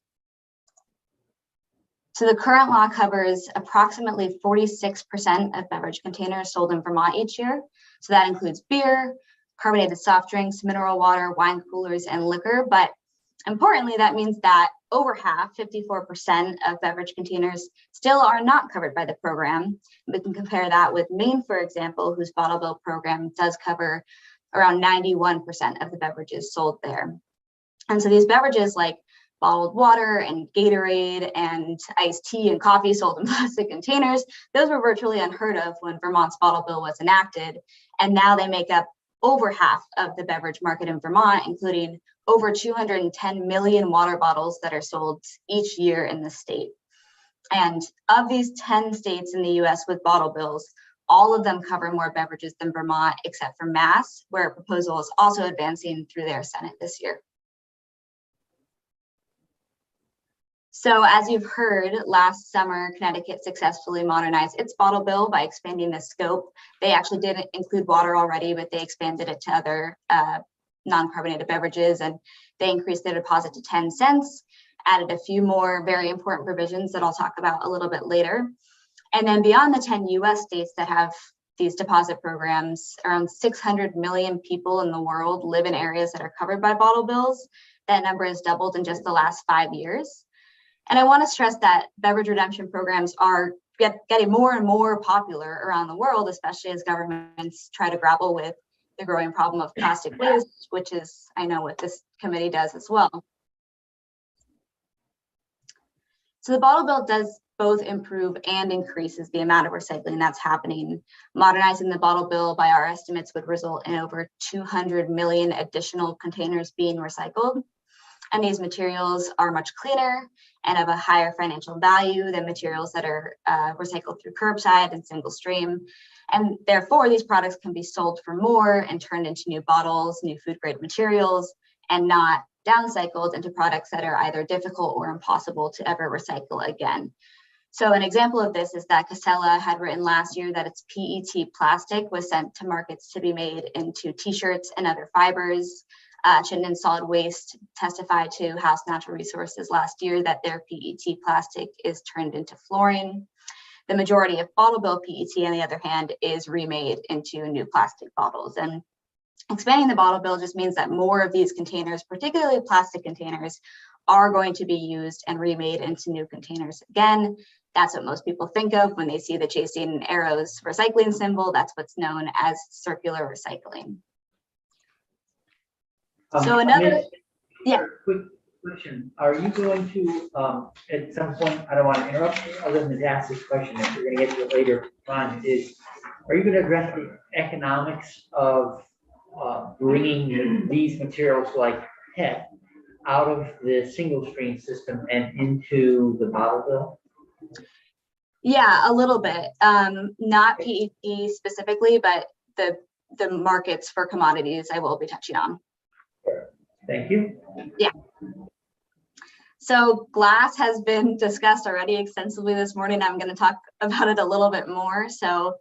So the current law covers approximately 46% of beverage containers sold in Vermont each year. So that includes beer, carbonated soft drinks, mineral water, wine coolers, and liquor. But importantly, that means that over half, 54% of beverage containers still are not covered by the program. We can compare that with Maine, for example, whose bottle bill program does cover around 91% of the beverages sold there. And so these beverages like bottled water and Gatorade and iced tea and coffee sold in plastic containers, those were virtually unheard of when Vermont's bottle bill was enacted. And now they make up over half of the beverage market in Vermont, including over 210 million water bottles that are sold each year in the state. And of these 10 states in the US with bottle bills, all of them cover more beverages than Vermont, except for Mass, where a proposal is also advancing through their Senate this year. So as you've heard, last summer, Connecticut successfully modernized its bottle bill by expanding the scope. They actually didn't include water already, but they expanded it to other non-carbonated beverages, and they increased their deposit to 10 cents, added a few more very important provisions that I'll talk about a little bit later. And then beyond the 10 US states that have these deposit programs, around 600 million people in the world live in areas that are covered by bottle bills. That number has doubled in just the last 5 years. And I want to stress that beverage redemption programs are getting more and more popular around the world, especially as governments try to grapple with the growing problem of plastic waste, which is, I know, what this committee does as well. So the bottle bill does both improve and increases the amount of recycling that's happening. Modernizing the bottle bill by our estimates would result in over 200 million additional containers being recycled. And these materials are much cleaner and of a higher financial value than materials that are recycled through curbside and single stream. And therefore, these products can be sold for more and turned into new bottles, new food grade materials, and not downcycled into products that are either difficult or impossible to ever recycle again. So an example of this is that Casella had written last year that its PET plastic was sent to markets to be made into t-shirts and other fibers. Chittenden Solid Waste testified to House Natural Resources last year that their PET plastic is turned into flooring. The majority of bottle bill PET, on the other hand, is remade into new plastic bottles. And expanding the bottle bill just means that more of these containers, particularly plastic containers, are going to be used and remade into new containers again. That's what most people think of when they see the chasing arrows recycling symbol. That's what's known as circular recycling. So another, yeah. Quick question. Are you going to, at some point, I don't want to interrupt you, other than to ask this question, if you're going to get to it later on, are you going to address the economics of bringing these materials like PET out of the single stream system and into the bottle bill? Yeah, a little bit. Not PET specifically, but the markets for commodities I will be touching on. Thank you. Yeah. So glass has been discussed already extensively this morning. I'm going to talk about it a little bit more. So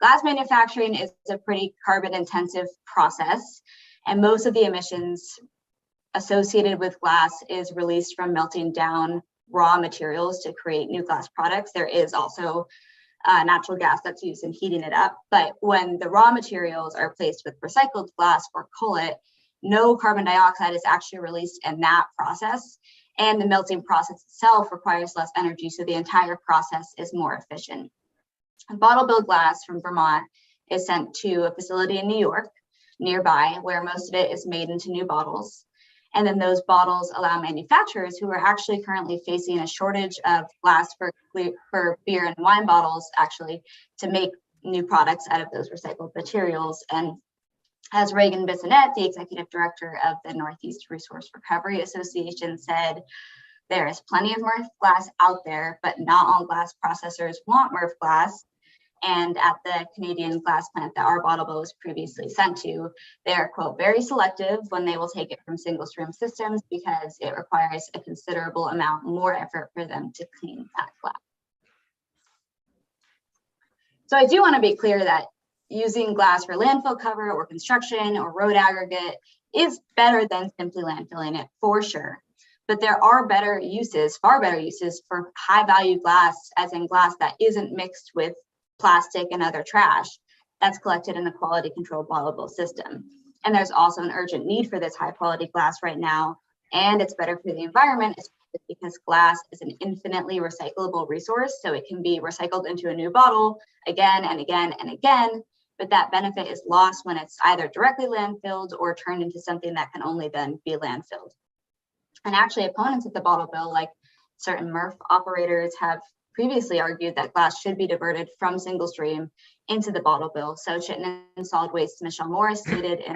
glass manufacturing is a pretty carbon intensive process, and most of the emissions associated with glass is released from melting down raw materials to create new glass products. There is also natural gas that's used in heating it up. But when the raw materials are placed with recycled glass or cullet, no carbon dioxide is actually released in that process. And the melting process itself requires less energy, so the entire process is more efficient. Bottle bill glass from Vermont is sent to a facility in New York nearby, where most of it is made into new bottles. And then those bottles allow manufacturers who are actually currently facing a shortage of glass for beer and wine bottles actually to make new products out of those recycled materials. And as Reagan Bissonette, the executive director of the Northeast Resource Recovery Association, said, there is plenty of MRF glass out there, but not all glass processors want MRF glass. And at the Canadian glass plant that our bottle bill was previously sent to, they're, quote, very selective when they will take it from single stream systems because it requires a considerable amount more effort for them to clean that glass. So I do want to be clear that using glass for landfill cover or construction or road aggregate is better than simply landfilling it, for sure. But there are better uses, far better uses for high value glass, as in glass that isn't mixed with plastic and other trash that's collected in a quality control bottle bill system. And there's also an urgent need for this high quality glass right now. And it's better for the environment because glass is an infinitely recyclable resource. So it can be recycled into a new bottle again and again and again. But that benefit is lost when it's either directly landfilled or turned into something that can only then be landfilled. And actually, opponents of the bottle bill, like certain MRF operators, have previously argued that glass should be diverted from single stream into the bottle bill. So Chittenden Solid Waste Michelle Morris stated in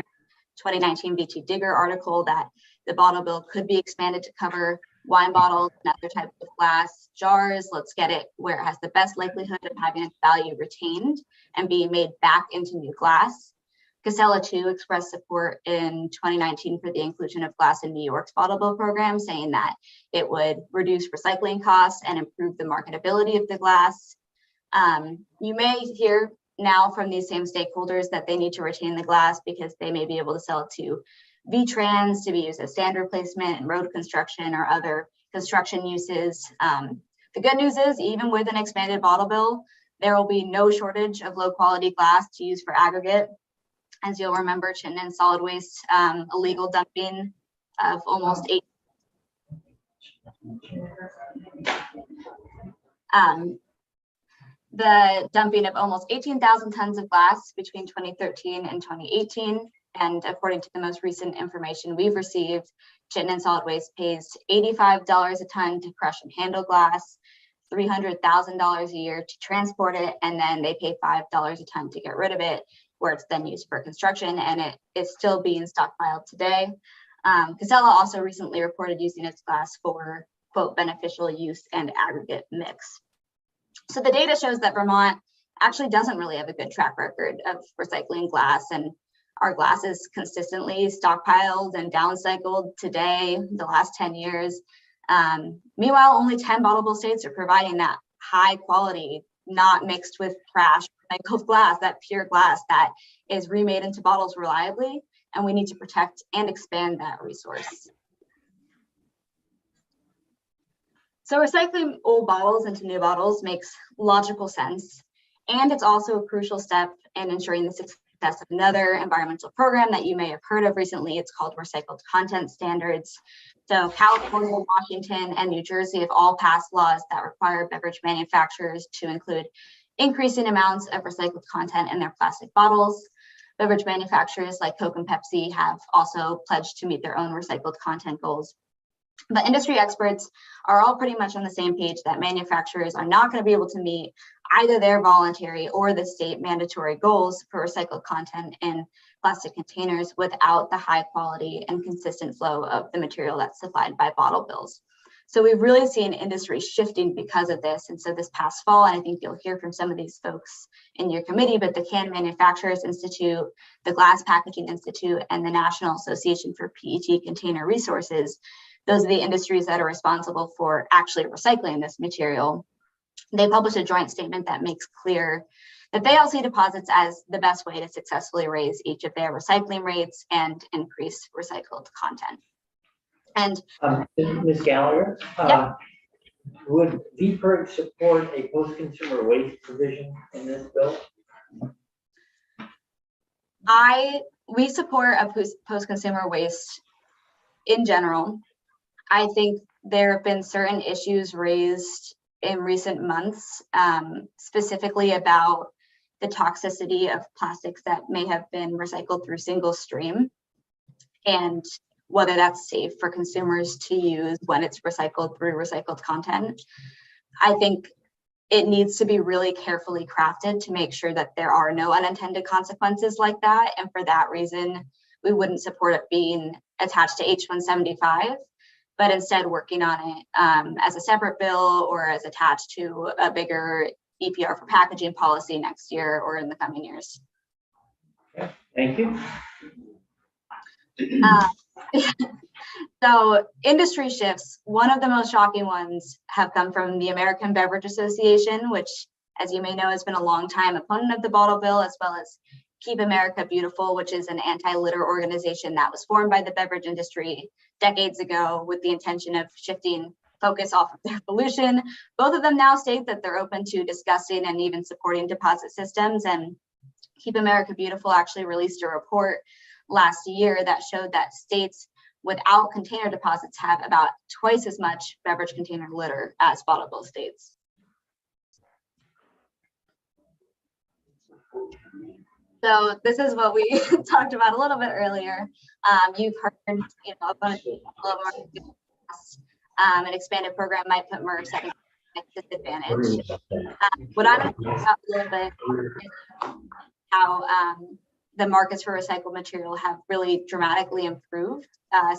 2019 BT Digger article that the bottle bill could be expanded to cover wine bottles and other types of glass jars. Let's get it where it has the best likelihood of having its value retained and being made back into new glass. Casella too expressed support in 2019 for the inclusion of glass in New York's bottle bill program, saying that it would reduce recycling costs and improve the marketability of the glass. You may hear now from these same stakeholders that they need to retain the glass because they may be able to sell it to V-Trans to be used as sand replacement in road construction or other construction uses. The good news is, even with an expanded bottle bill, there will be no shortage of low quality glass to use for aggregate. As you'll remember, Chittenden Solid Waste illegal dumping of almost the dumping of almost 18,000 tons of glass between 2013 and 2018. And according to the most recent information we've received, Chittenden Solid Waste pays $85 a ton to crush and handle glass, $300,000 a year to transport it, and then they pay $5 a ton to get rid of it, where it's then used for construction, and it is still being stockpiled today. Casella also recently reported using its glass for, quote, beneficial use and aggregate mix. So the data shows that Vermont actually doesn't really have a good track record of recycling glass, and our glass is consistently stockpiled and downcycled today, the last 10 years. Meanwhile, only 10 bottleable states are providing that high quality, not mixed with trash, recycled glass, that pure glass that is remade into bottles reliably, and we need to protect and expand that resource. So recycling old bottles into new bottles makes logical sense, and it's also a crucial step in ensuring the success of another environmental program that you may have heard of recently. It's called Recycled Content Standards. So California, Washington, and New Jersey have all passed laws that require beverage manufacturers to include increasing amounts of recycled content in their plastic bottles. Beverage manufacturers like Coke and Pepsi have also pledged to meet their own recycled content goals. But industry experts are all pretty much on the same page that manufacturers are not going to be able to meet either their voluntary or the state mandatory goals for recycled content in plastic containers without the high quality and consistent flow of the material that's supplied by bottle bills. So we've really seen industry shifting because of this. And so this past fall, and I think you'll hear from some of these folks in your committee, but the Can Manufacturers Institute, the Glass Packaging Institute, and the National Association for PET Container Resources, those are the industries that are responsible for actually recycling this material. They published a joint statement that makes clear that they all see deposits as the best way to successfully raise each of their recycling rates and increase recycled content. And Ms. Gallagher, Yep. Would VPERG support a post-consumer waste provision in this bill? We support a post-consumer waste in general. I think there have been certain issues raised in recent months, specifically about the toxicity of plastics that may have been recycled through single stream and whether that's safe for consumers to use when it's recycled through recycled content. I think it needs to be really carefully crafted to make sure that there are no unintended consequences like that. And for that reason, we wouldn't support it being attached to H-175, but instead working on it as a separate bill or as attached to a bigger EPR for packaging policy next year or in the coming years. Okay, thank you. So industry shifts, one of the most shocking ones have come from the American Beverage Association, which, as you may know, has been a long time opponent of the bottle bill, as well as Keep America Beautiful, which is an anti-litter organization that was formed by the beverage industry decades ago with the intention of shifting focus off of their pollution. Both of them now state that they're open to discussing and even supporting deposit systems. And Keep America Beautiful actually released a report last year that showed that states without container deposits have about twice as much beverage container litter as bottle states. So this is what we talked about a little bit earlier. You've heard, a bunch of an expanded program might put MRFs at a disadvantage. What I'm going to talk about a little bit is how the markets for recycled material have really dramatically improved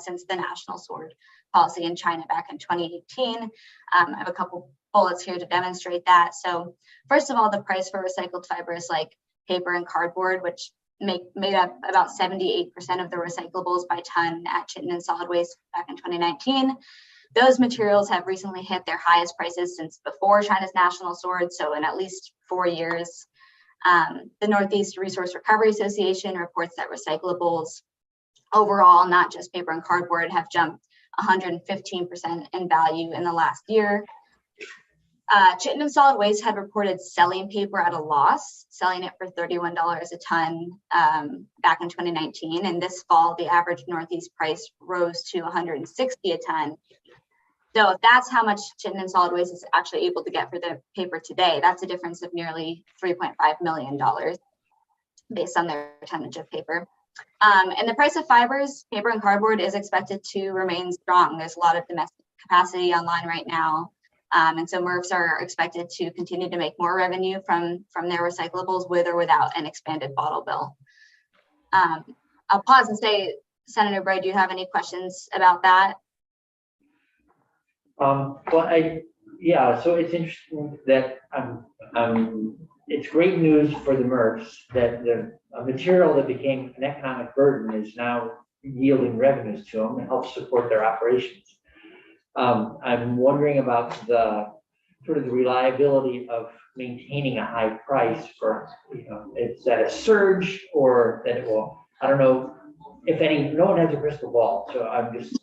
since the national sword policy in China back in 2018. I have a couple bullets here to demonstrate that. So first of all, the price for recycled fibers like paper and cardboard, which made up about 78% of the recyclables by ton at Chittenden Solid Waste back in 2019. Those materials have recently hit their highest prices since before China's national sword, so in at least 4 years. The Northeast Resource Recovery Association reports that recyclables overall, not just paper and cardboard, have jumped 115% in value in the last year. Chittenden Solid Waste had reported selling paper at a loss, selling it for $31 a ton back in 2019. And this fall, the average Northeast price rose to $160 a ton. So if that's how much Chittenden Solid Waste is actually able to get for the paper today, that's a difference of nearly $3.5 million based on their tonnage of paper. And the price of fibers, paper and cardboard, is expected to remain strong. There's a lot of domestic capacity online right now. And so MRFs are expected to continue to make more revenue from their recyclables with or without an expanded bottle bill. I'll pause and say, Senator Bray, do you have any questions about that? Well, so it's interesting that it's great news for the MRFs that the material that became an economic burden is now yielding revenues to them and helps support their operations. I'm wondering about the sort of the reliability of maintaining a high price for, is that a surge or that it will, I don't know if no one has a crystal ball. So I'm just,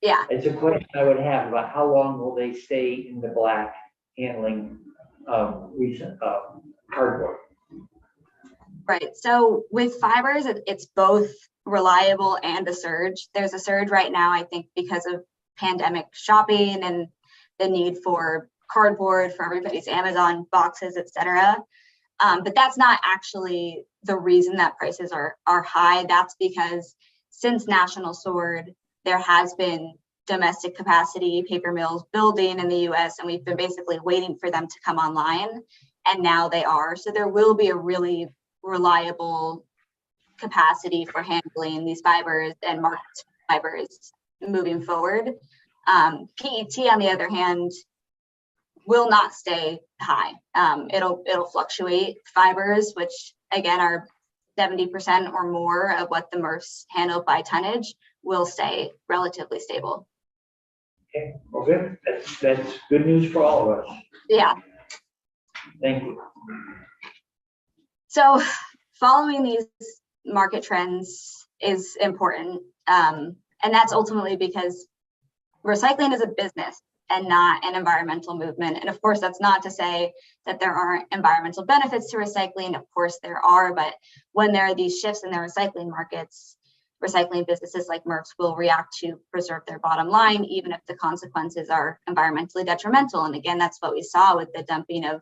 it's a question I would have about how long will they stay in the black handling recent cardboard. Right. So with fibers, it's both reliable and a surge. There's a surge right now, I think, because of pandemic shopping and the need for cardboard for everybody's Amazon boxes, etc. But that's not actually the reason that prices are high. That's because since National Sword, there has been domestic capacity paper mills building in the US, and we've been basically waiting for them to come online, and now they are. So there will be a really reliable capacity for handling these fibers and market fibers moving forward. PET, on the other hand, will not stay high. It'll fluctuate. Fibers, which again are 70% or more of what the MRFs handle by tonnage, will stay relatively stable. Okay, well, good. That's good news for all of us. Yeah. Thank you. So following these market trends is important. And that's ultimately because recycling is a business and not an environmental movement. And of course, that's not to say that there aren't environmental benefits to recycling. Of course there are, but when there are these shifts in the recycling markets, recycling businesses like MRFs will react to preserve their bottom line, even if the consequences are environmentally detrimental. And again, that's what we saw with the dumping of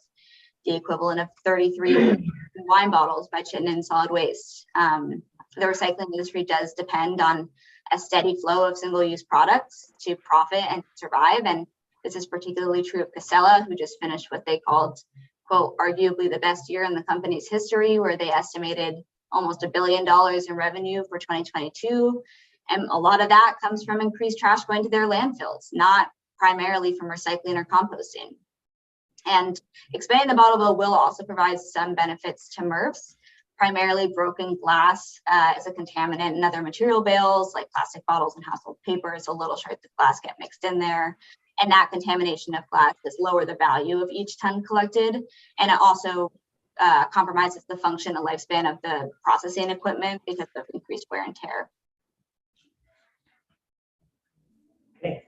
the equivalent of 33 wine bottles by Chittenden Solid Waste. The recycling industry does depend on a steady flow of single-use products to profit and survive. And this is particularly true of Casella, who just finished what they called, quote, arguably the best year in the company's history, where they estimated almost $1 billion in revenue for 2022. And a lot of that comes from increased trash going to their landfills, not primarily from recycling or composting. And expanding the bottle bill will also provide some benefits to MRFs. Primarily broken glass is a contaminant in other material bales like plastic bottles and household papers. A little shards of glass get mixed in there. And that contamination of glass does lower the value of each ton collected. And it also compromises the function and lifespan of the processing equipment because of increased wear and tear. Okay.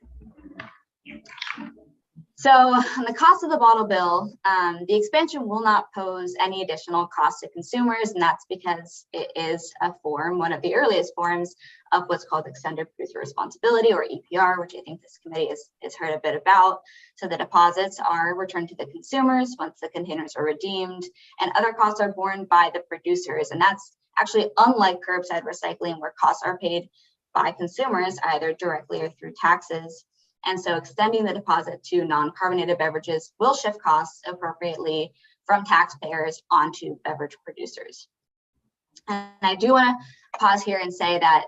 So on the cost of the bottle bill, the expansion will not pose any additional cost to consumers, and that's because it is a form, one of the earliest forms of what's called extended producer responsibility, or EPR, which I think this committee has heard a bit about. So the deposits are returned to the consumers once the containers are redeemed, and other costs are borne by the producers. And that's actually unlike curbside recycling, where costs are paid by consumers either directly or through taxes. And so extending the deposit to non-carbonated beverages will shift costs appropriately from taxpayers onto beverage producers. And I do want to pause here and say that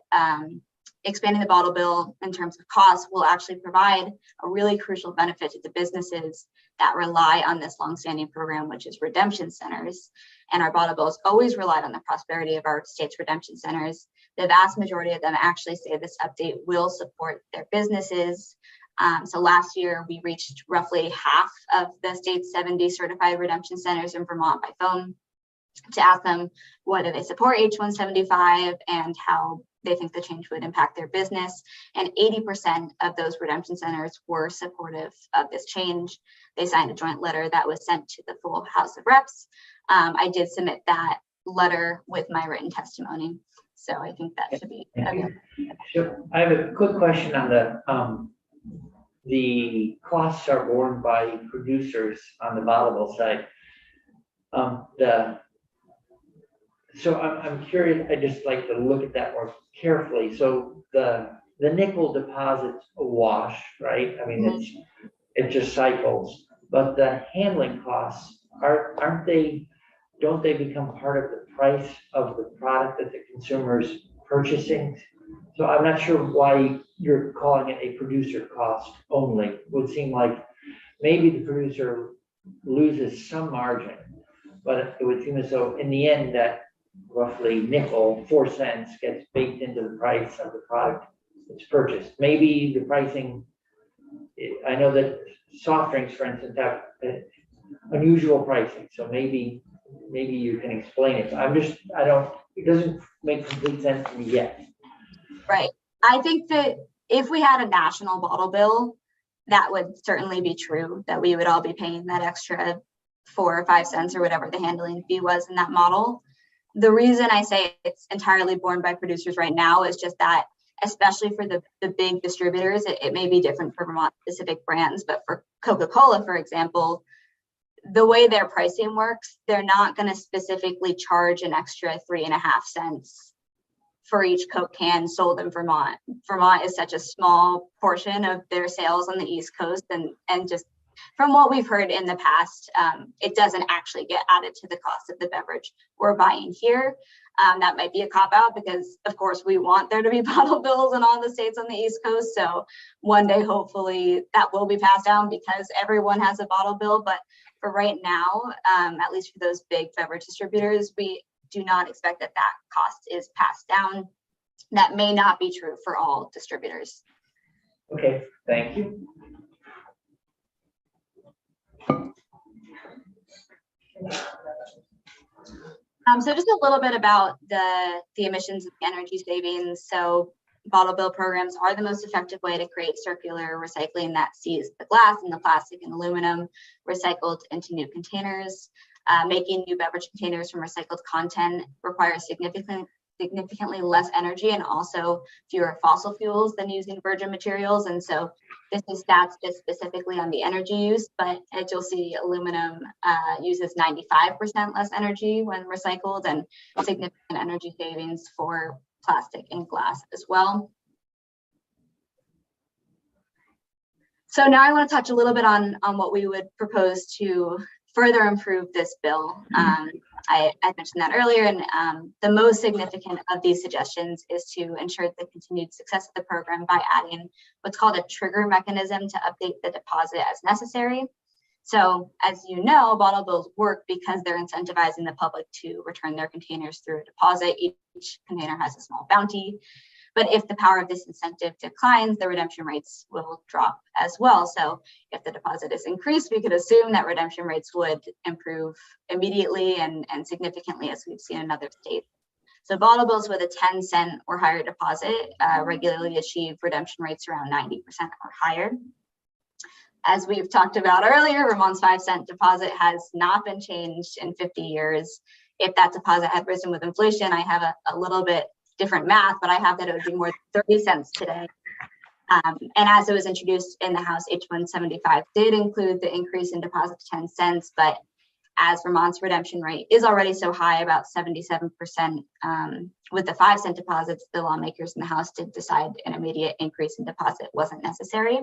expanding the bottle bill in terms of costs will actually provide a really crucial benefit to the businesses that rely on this longstanding program, which is redemption centers. And our bottle bills always relied on the prosperity of our state's redemption centers. The vast majority of them actually say this update will support their businesses. So last year, we reached roughly half of the state's 70 certified redemption centers in Vermont by phone to ask them whether they support H175 and how they think the change would impact their business. And 80% of those redemption centers were supportive of this change. They signed a joint letter that was sent to the full House of Reps. I did submit that letter with my written testimony. So I think that should be. So I have a quick question on the costs are borne by producers on the bottlable side. So I'm curious, I just like to look at that more carefully. So the nickel deposit's a wash, right? I mean, it just cycles, but the handling costs don't they become part of the price of the product that the consumer's purchasing? So I'm not sure why you're calling it a producer cost only. It would seem like maybe the producer loses some margin, but it would seem as though in the end that roughly nickel, 4 cents, gets baked into the price of the product that's purchased. Maybe the pricing, I know that soft drinks, for instance, have unusual pricing. So maybe you can explain it. It doesn't make complete sense to me yet. Right. I think that if we had a national bottle bill, that would certainly be true, that we would all be paying that extra 4 or 5 cents or whatever the handling fee was in that model. The reason I say it's entirely borne by producers right now is just that, especially for the big distributors, it may be different for Vermont specific brands, but for Coca-Cola, for example, the way their pricing works, they're not going to specifically charge an extra 3.5 cents for each Coke can sold in Vermont. Vermont is such a small portion of their sales on the East Coast, and just from what we've heard in the past, it doesn't actually get added to the cost of the beverage we're buying here. That might be a cop-out because, of course, we want there to be bottle bills in all the states on the East Coast. So one day, hopefully, that will be passed down because everyone has a bottle bill. But for right now, at least for those big beverage distributors, we do not expect that cost is passed down. That may not be true for all distributors. Okay, thank you. So just a little bit about the emissions and energy savings. So bottle bill programs are the most effective way to create circular recycling that sees the glass and the plastic and aluminum recycled into new containers. Making new beverage containers from recycled content requires significantly less energy and also fewer fossil fuels than using virgin materials. And so this is stats just specifically on the energy use, but as you'll see, aluminum uses 95% less energy when recycled, and significant energy savings for plastic and glass as well. So now I want to touch a little bit on what we would propose to further improve this bill. I mentioned that earlier, and the most significant of these suggestions is to ensure the continued success of the program by adding what's called a trigger mechanism to update the deposit as necessary. So as you know, bottle bills work because they're incentivizing the public to return their containers through a deposit. Each container has a small bounty. But if the power of this incentive declines, the redemption rates will drop as well. So if the deposit is increased, we could assume that redemption rates would improve immediately and significantly, as we've seen in other states. So bottle bills with a 10-cent or higher deposit regularly achieve redemption rates around 90% or higher. As we've talked about earlier, Vermont's 5-cent deposit has not been changed in 50 years. If that deposit had risen with inflation, I have a little bit different math, but I have that it would be more than 30 cents today. And as it was introduced in the House, H175 did include the increase in deposit to 10 cents, but as Vermont's redemption rate is already so high, about 77%, with the 5-cent deposits, the lawmakers in the House did decide an immediate increase in deposit wasn't necessary.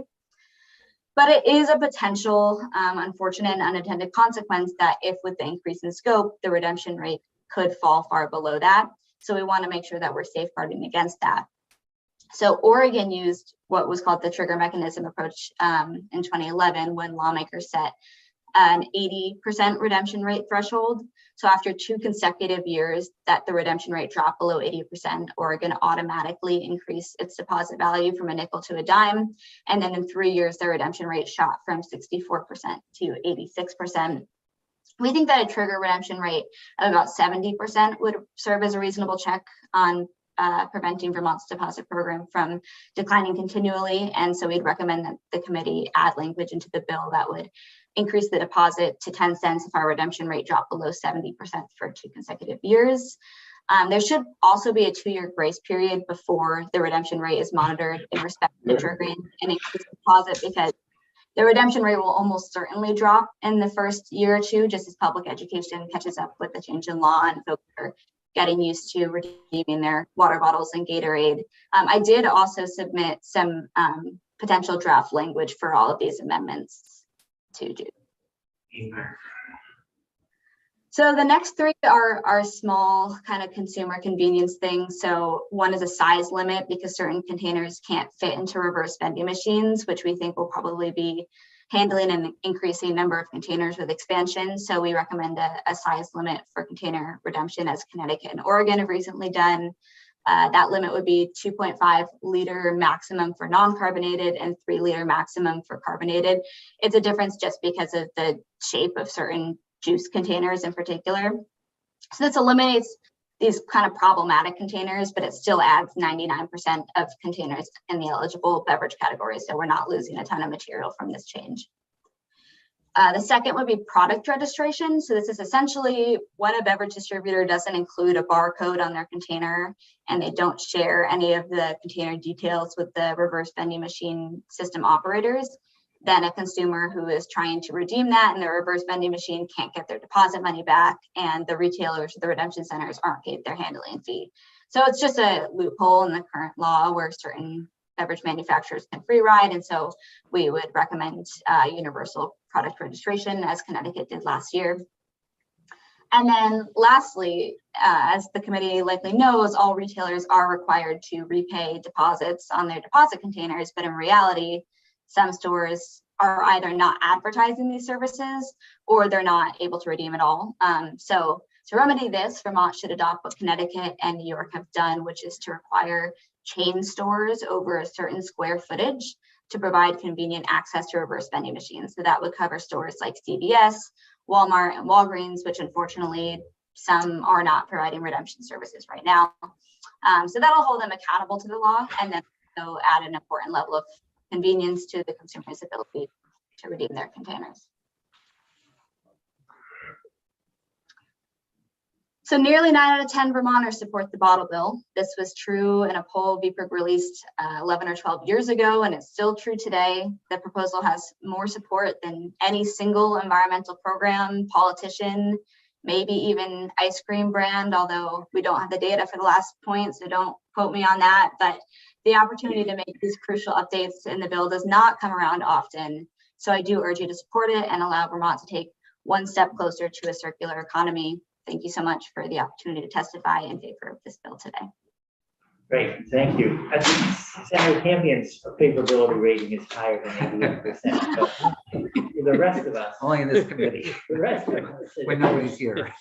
But it is a potential unfortunate and unintended consequence that if with the increase in scope, the redemption rate could fall far below that. So we want to make sure that we're safeguarding against that. So Oregon used what was called the trigger mechanism approach in 2011 when lawmakers set an 80% redemption rate threshold. So after 2 consecutive years that the redemption rate dropped below 80%, Oregon automatically increased its deposit value from a nickel to a dime. And then in 3 years, the redemption rate shot from 64% to 86%. We think that a trigger redemption rate of about 70% would serve as a reasonable check on preventing Vermont's deposit program from declining continually. And so we'd recommend that the committee add language into the bill that would increase the deposit to 10 cents if our redemption rate dropped below 70% for 2 consecutive years. There should also be a 2-year grace period before the redemption rate is monitored in respect to triggering an increased deposit, because the redemption rate will almost certainly drop in the first year or 2, just as public education catches up with the change in law and folks are getting used to redeeming their water bottles and Gatorade. I did also submit some potential draft language for all of these amendments to do. So the next 3 are small kind of consumer convenience things. So one is a size limit, because certain containers can't fit into reverse vending machines, which we think will probably be handling an increasing number of containers with expansion. So we recommend a size limit for container redemption, as Connecticut and Oregon have recently done. That limit would be 2.5 liter maximum for non-carbonated and 3 liter maximum for carbonated. It's a difference just because of the shape of certain juice containers in particular. So this eliminates these kind of problematic containers, but it still adds 99% of containers in the eligible beverage category. So we're not losing a ton of material from this change. The second would be product registration. So this is essentially when a beverage distributor doesn't include a barcode on their container and they don't share any of the container details with the reverse vending machine system operators, then a consumer who is trying to redeem that in their reverse vending machine can't get their deposit money back, and the retailers, the redemption centers, aren't paid their handling fee. So it's just a loophole in the current law where certain beverage manufacturers can free ride, and so we would recommend universal product registration, as Connecticut did last year. And then lastly, as the committee likely knows, all retailers are required to repay deposits on their deposit containers, but in reality, some stores are either not advertising these services or they're not able to redeem at all. So to remedy this, Vermont should adopt what Connecticut and New York have done, which is to require chain stores over a certain square footage to provide convenient access to reverse vending machines. So that would cover stores like CVS, Walmart, and Walgreens, which unfortunately some are not providing redemption services right now. So that'll hold them accountable to the law, and then also add an important level of convenience to the consumer's ability to redeem their containers. So nearly 9 out of 10 Vermonters support the bottle bill. This was true in a poll VPIRG released 11 or 12 years ago, and it's still true today. The proposal has more support than any single environmental program, politician, maybe even ice cream brand, although we don't have the data for the last point, so don't quote me on that. But the opportunity to make these crucial updates in the bill does not come around often. So I do urge you to support it and allow Vermont to take one step closer to a circular economy. Thank you so much for the opportunity to testify in favor of this bill today. Great, thank you. I think Senator Campion's favorability rating is higher than 88%, but the rest of us, Only in this committee, the rest of us, when nobody's here.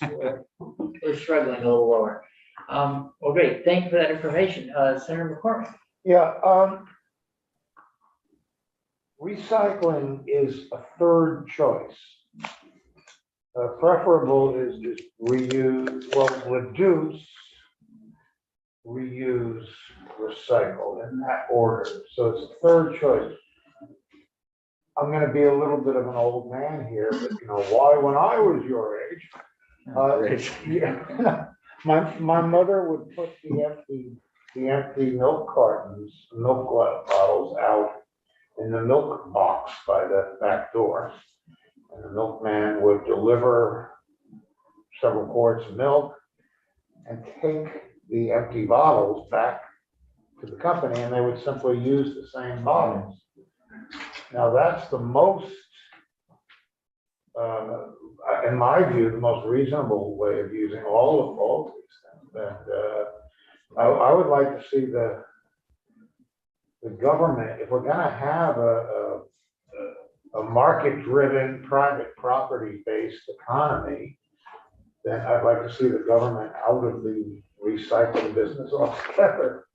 we're struggling a little lower. Well, great, thank you for that information. Senator McCormick. Yeah, recycling is a third choice. Preferable is reuse, well, reduce, reuse, recycle in that order. So it's a third choice. I'm gonna be a little bit of an old man here, but you know, why, when I was your age, yeah, my mother would put the empty milk cartons, milk bottles out in the milk box by the back door. And the milkman would deliver several quarts of milk and take the empty bottles back to the company, and they would simply use the same bottles. Now, that's the most, in my view, the most reasonable way of using all of these things. And I would like to see the government, if we're gonna have a market-driven, private property-based economy, then I'd like to see the government out of the recycling business altogether.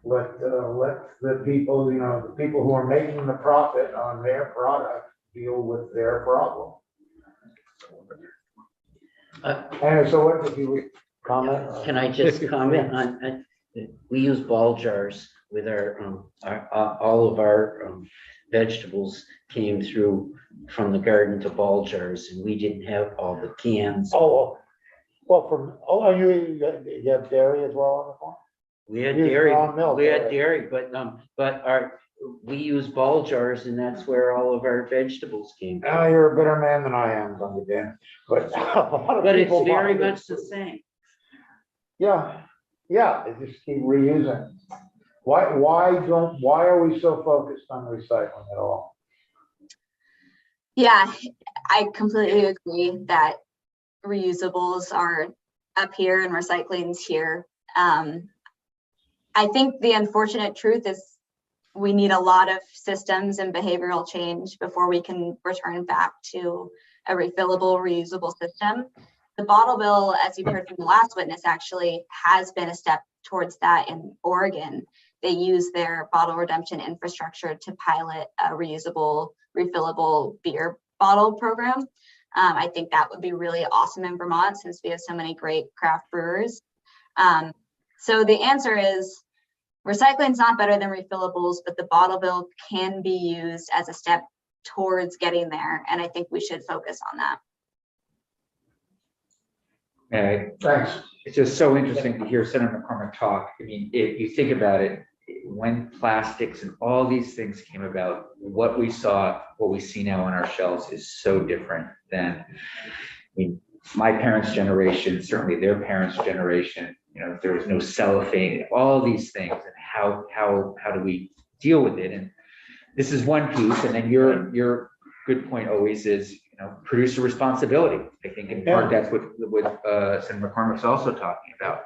Let the people, you know, the people who are making the profit on their product deal with their problem. And so what, if you would comment? Can I just comment on, we use ball jars with our all of our vegetables came through from the garden to ball jars, and we didn't have all the cans. Oh, well, you have dairy as well on the farm? We had Use dairy, raw milk, we had right? dairy, but we use ball jars, and that's where all of our vegetables came from. You're a better man than I am, Uncle Dan, but a lot of But it's people very want it. much the same. Yeah, they just keep reusing. Why are we so focused on recycling at all? Yeah, I completely agree that reusables are up here and recycling's here. I think the unfortunate truth is we need a lot of systems and behavioral change before we can return back to a refillable, reusable system. The bottle bill, as you heard from the last witness, actually has been a step towards that in Oregon. They use their bottle redemption infrastructure to pilot a reusable, refillable beer bottle program. I think that would be really awesome in Vermont since we have so many great craft brewers. So the answer is recycling is not better than refillables, but the bottle bill can be used as a step towards getting there. And I think we should focus on that. Thanks. It's just so interesting to hear Senator McCormick talk. I mean, if you think about it, when plastics and all these things came about, what we saw, what we see now on our shelves is so different than, I mean, my parents' generation, certainly their parents' generation, you know, there was no cellophane, all these things, and how do we deal with it? And this is one piece, and then your good point always is, you know, producer responsibility. I think in part that's what Senator McCormick's also talking about.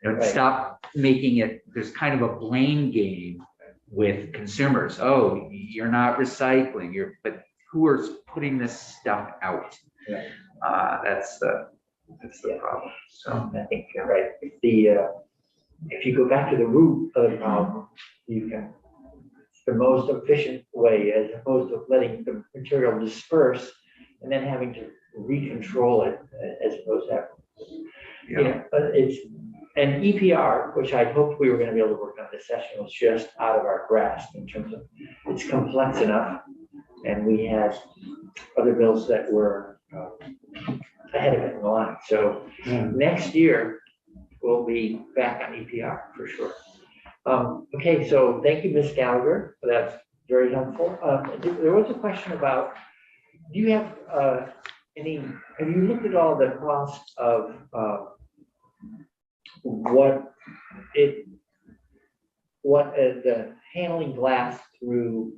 You know, stop making it, there's kind of a blame game with consumers. Oh, you're not recycling, but who are putting this stuff out? Right. That's the problem. So I think you're right. If you go back to the root of the problem, you can, it's the most efficient way, as opposed to letting the material disperse and then having to recontrol it, as opposed to, you know, it's an EPR, which I hoped we were going to be able to work on this session, was just out of our grasp in terms of it's complex enough, and we had other bills that were ahead of it in the line. So next year we'll be back on EPR for sure. Okay, so thank you, Ms. Gallagher, for that. Very helpful. There was a question about, do you have have you looked at all the cost of what the handling glass through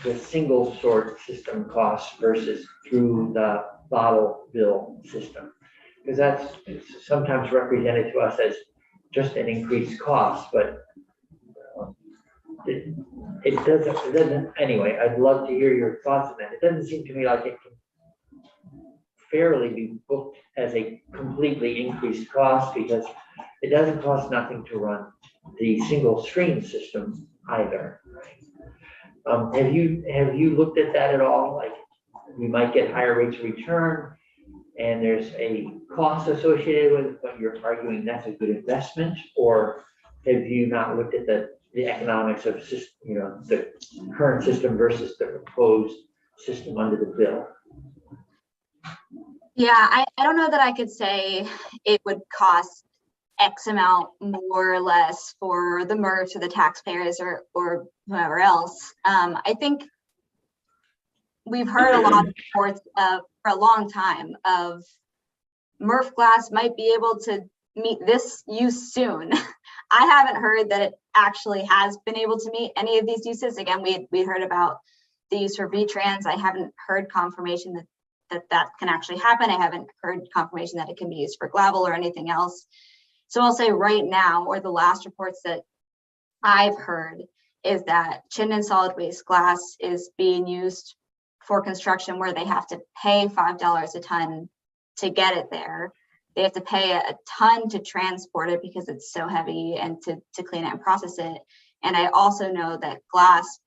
the single sort system costs versus through the bottle bill system? Because it's sometimes represented to us as just an increased cost, but it doesn't, anyway, I'd love to hear your thoughts on that. It doesn't seem to me like it can fairly be booked as a completely increased cost, because it doesn't cost nothing to run the single stream system either. Have you looked at that at all? Like, we might get higher rates of return and there's a cost associated with it, but you're arguing that's a good investment, or have you not looked at the economics of the current system versus the proposed system under the bill. Yeah, I don't know that I could say it would cost X amount more or less for the MERS or the taxpayers or whoever else. I think we've heard a lot of reports for a long time of MRF glass might be able to meet this use soon. I haven't heard that it actually has been able to meet any of these uses. Again, we heard about the use for VTrans. I haven't heard confirmation that can actually happen. I haven't heard confirmation that it can be used for gravel or anything else. So I'll say right now, or the last reports that I've heard, is that Chittenden solid waste glass is being used for construction where they have to pay $5 a ton to get it there. They have to pay a ton to transport it because it's so heavy and to clean it and process it. And I also know that glass,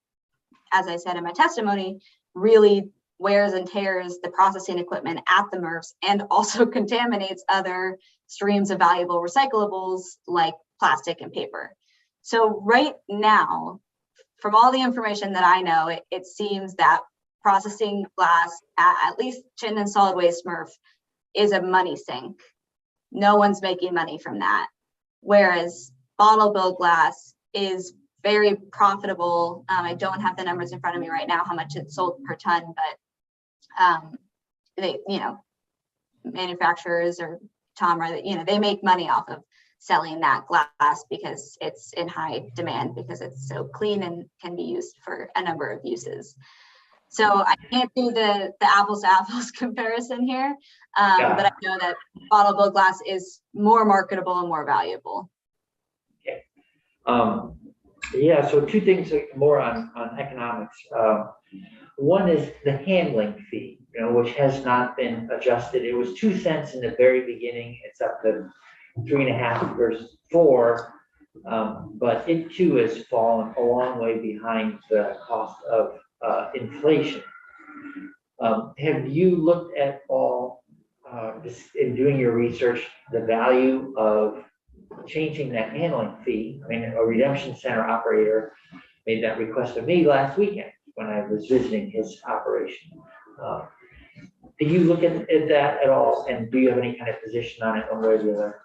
as I said in my testimony, really wears and tears the processing equipment at the MRFs and also contaminates other streams of valuable recyclables like plastic and paper. So right now, from all the information that I know, it seems that processing glass at least Chittenden solid waste MRF is a money sink. No one's making money from that. Whereas bottle bill glass is very profitable. I don't have the numbers in front of me right now, how much it's sold per ton, but they, manufacturers or TOMRA, they make money off of selling that glass because it's in high demand because it's so clean and can be used for a number of uses. So I can't do the apples to apples comparison here, but I know that bottle bill glass is more marketable and more valuable. Okay. Yeah, so two things more on economics. One is the handling fee, which has not been adjusted. It was 2 cents in the very beginning. It's up to 3.5 versus 4, but it too has fallen a long way behind the cost of inflation. Have you looked at all, in doing your research, the value of changing that handling fee? I mean, a redemption center operator made that request of me last weekend when I was visiting his operation. Do you look at that at all? And do you have any kind of position on it one way or the other?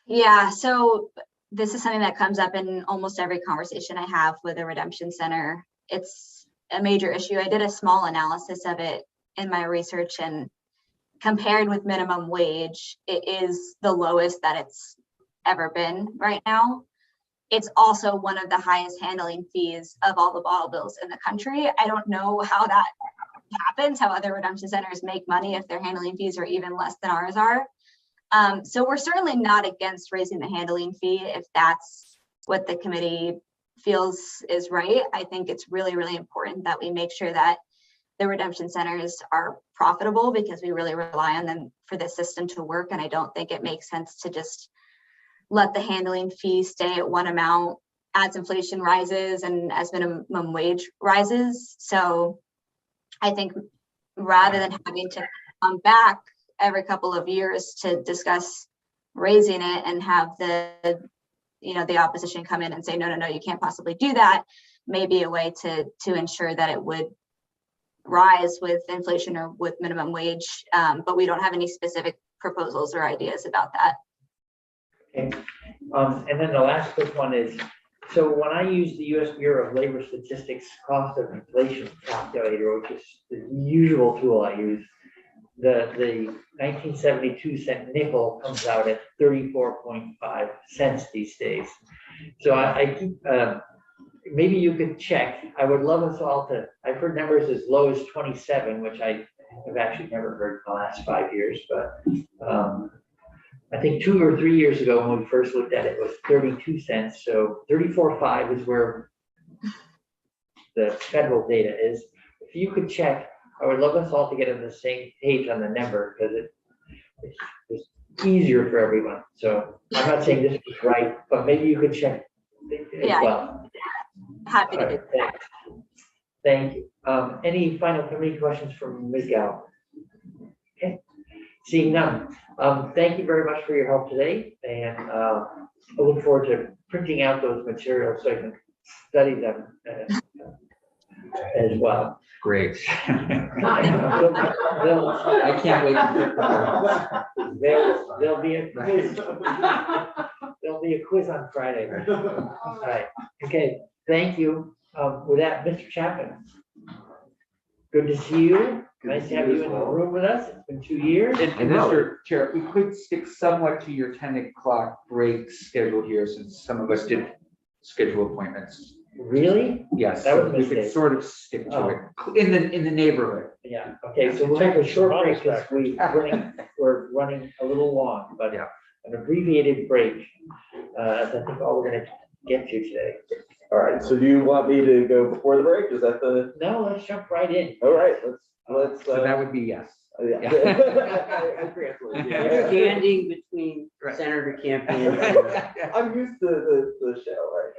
Yeah, so this is something that comes up in almost every conversation I have with a redemption center. It's a major issue. I did a small analysis of it in my research, and compared with minimum wage, it is the lowest that it's ever been right now. It's also one of the highest handling fees of all the bottle bills in the country. I don't know how that happens, how other redemption centers make money if their handling fees are even less than ours are. So we're certainly not against raising the handling fee if that's what the committee feels is right. I think it's really, really important that we make sure that the redemption centers are profitable because we really rely on them for the system to work. And I don't think it makes sense to just let the handling fee stay at one amount as inflation rises and as minimum wage rises. So I think rather than having to come back every couple of years to discuss raising it and have the opposition come in and say, no, you can't possibly do that, maybe a way to ensure that it would rise with inflation or with minimum wage, but we don't have any specific proposals or ideas about that. Okay. And then the last quick one is, so when I use the U.S. Bureau of Labor Statistics cost of inflation calculator, which is the usual tool I use, the 1972 cent nickel comes out at 34.5 cents these days. So I keep, maybe you could check. I would love us all to, I've heard numbers as low as 27, which I have actually never heard in the last 5 years, but I think 2 or 3 years ago when we first looked at it, it was 32 cents. So 34.5 is where the federal data is. If you could check, I would love us all to get on the same page on the number because it's easier for everyone. So I'm not saying this is right, but maybe you could check as well. Happy to do that. Thank you. Any final committee questions from Ms. Gallagher? Okay. Seeing none. Thank you very much for your help today, and I look forward to printing out those materials so I can study them as well. Great. They'll- I can't wait to put There'll be a quiz. There'll be a quiz on Friday. All right, okay, thank you. With that, Mr. Chapman. Good to see you. Nice to have you in the room with us. It's been 2 years. And Mr. Chair, if we could stick somewhat to your 10 o'clock break schedule here, since some of us did schedule appointments. Really? Yes, That so was a we could mistake. sort of stick to it in the neighborhood. Yeah, okay, so we'll take a short break because we're running a little long, but Yeah. an abbreviated break. Is I think all we're gonna get to today. All right, so do you want me to go before the break? Is that the, No, let's jump right in. all right, let's. So that would be yes. Yeah. Yeah. I translate, You're yeah. standing between Right. Senator Campion. I'm used to the show, right?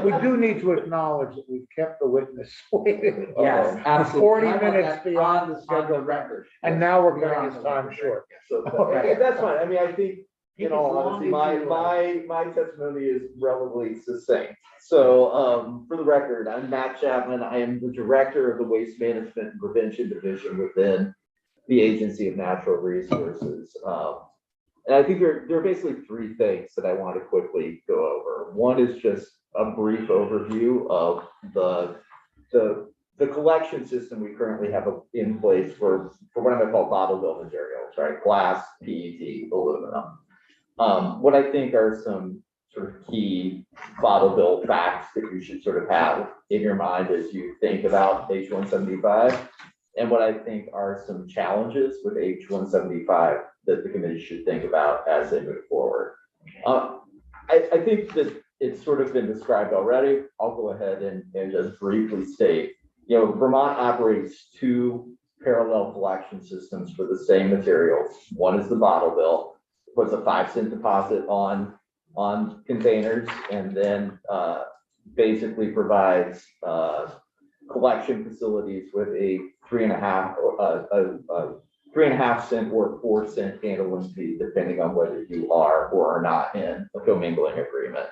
We do need to acknowledge that we've kept the witness waiting. Yes, Absolutely. 40 I want minutes that beyond the on scheduled record. And now we're We're cutting on his the time record. short. So, Okay. that's fine. I mean, I think, Take in all as long honesty, as you like. my testimony is relatively succinct. So, for the record, I'm Matt Chapman. I am the director of the Waste Management and Prevention Division within the Agency of Natural Resources. And I think there are basically three things that I want to quickly go over. One is just a brief overview of the collection system we currently have in place for what I'm gonna call bottle bill materials, right? Glass, PET, aluminum. What I think are some sort of key bottle bill facts that you should sort of have in your mind as you think about H-175. And what I think are some challenges with H-175 that the committee should think about as they move forward. I think that it's sort of been described already. I'll go ahead and just briefly state, Vermont operates two parallel collection systems for the same materials. One is the bottle bill, puts a 5-cent deposit on containers, and then basically provides collection facilities with a 3.5 cent or 4 cent handling fee, depending on whether you are or are not in a commingling agreement.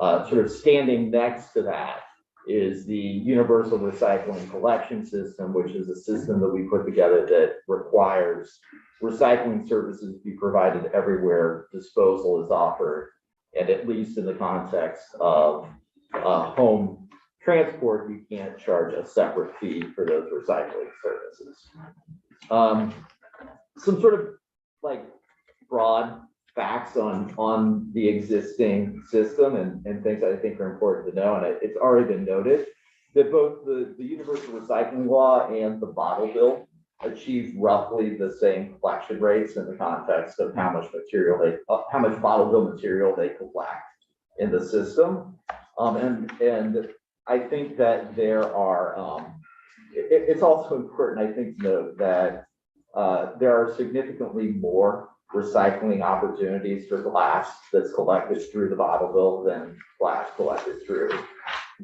Sort of standing next to that is the universal recycling collection system, which is a system that we put together that requires recycling services to be provided everywhere disposal is offered, and at least in the context of home transport, you can't charge a separate fee for those recycling services. Some sort of like broad facts on the existing system and things that I think are important to know, and it's already been noted that both the universal recycling law and the bottle bill achieve roughly the same collection rates in the context of how much bottle bill material they collect in the system. And I think that there are, it's also important, I think, to note that there are significantly more recycling opportunities for glass that's collected through the bottle bill than glass collected through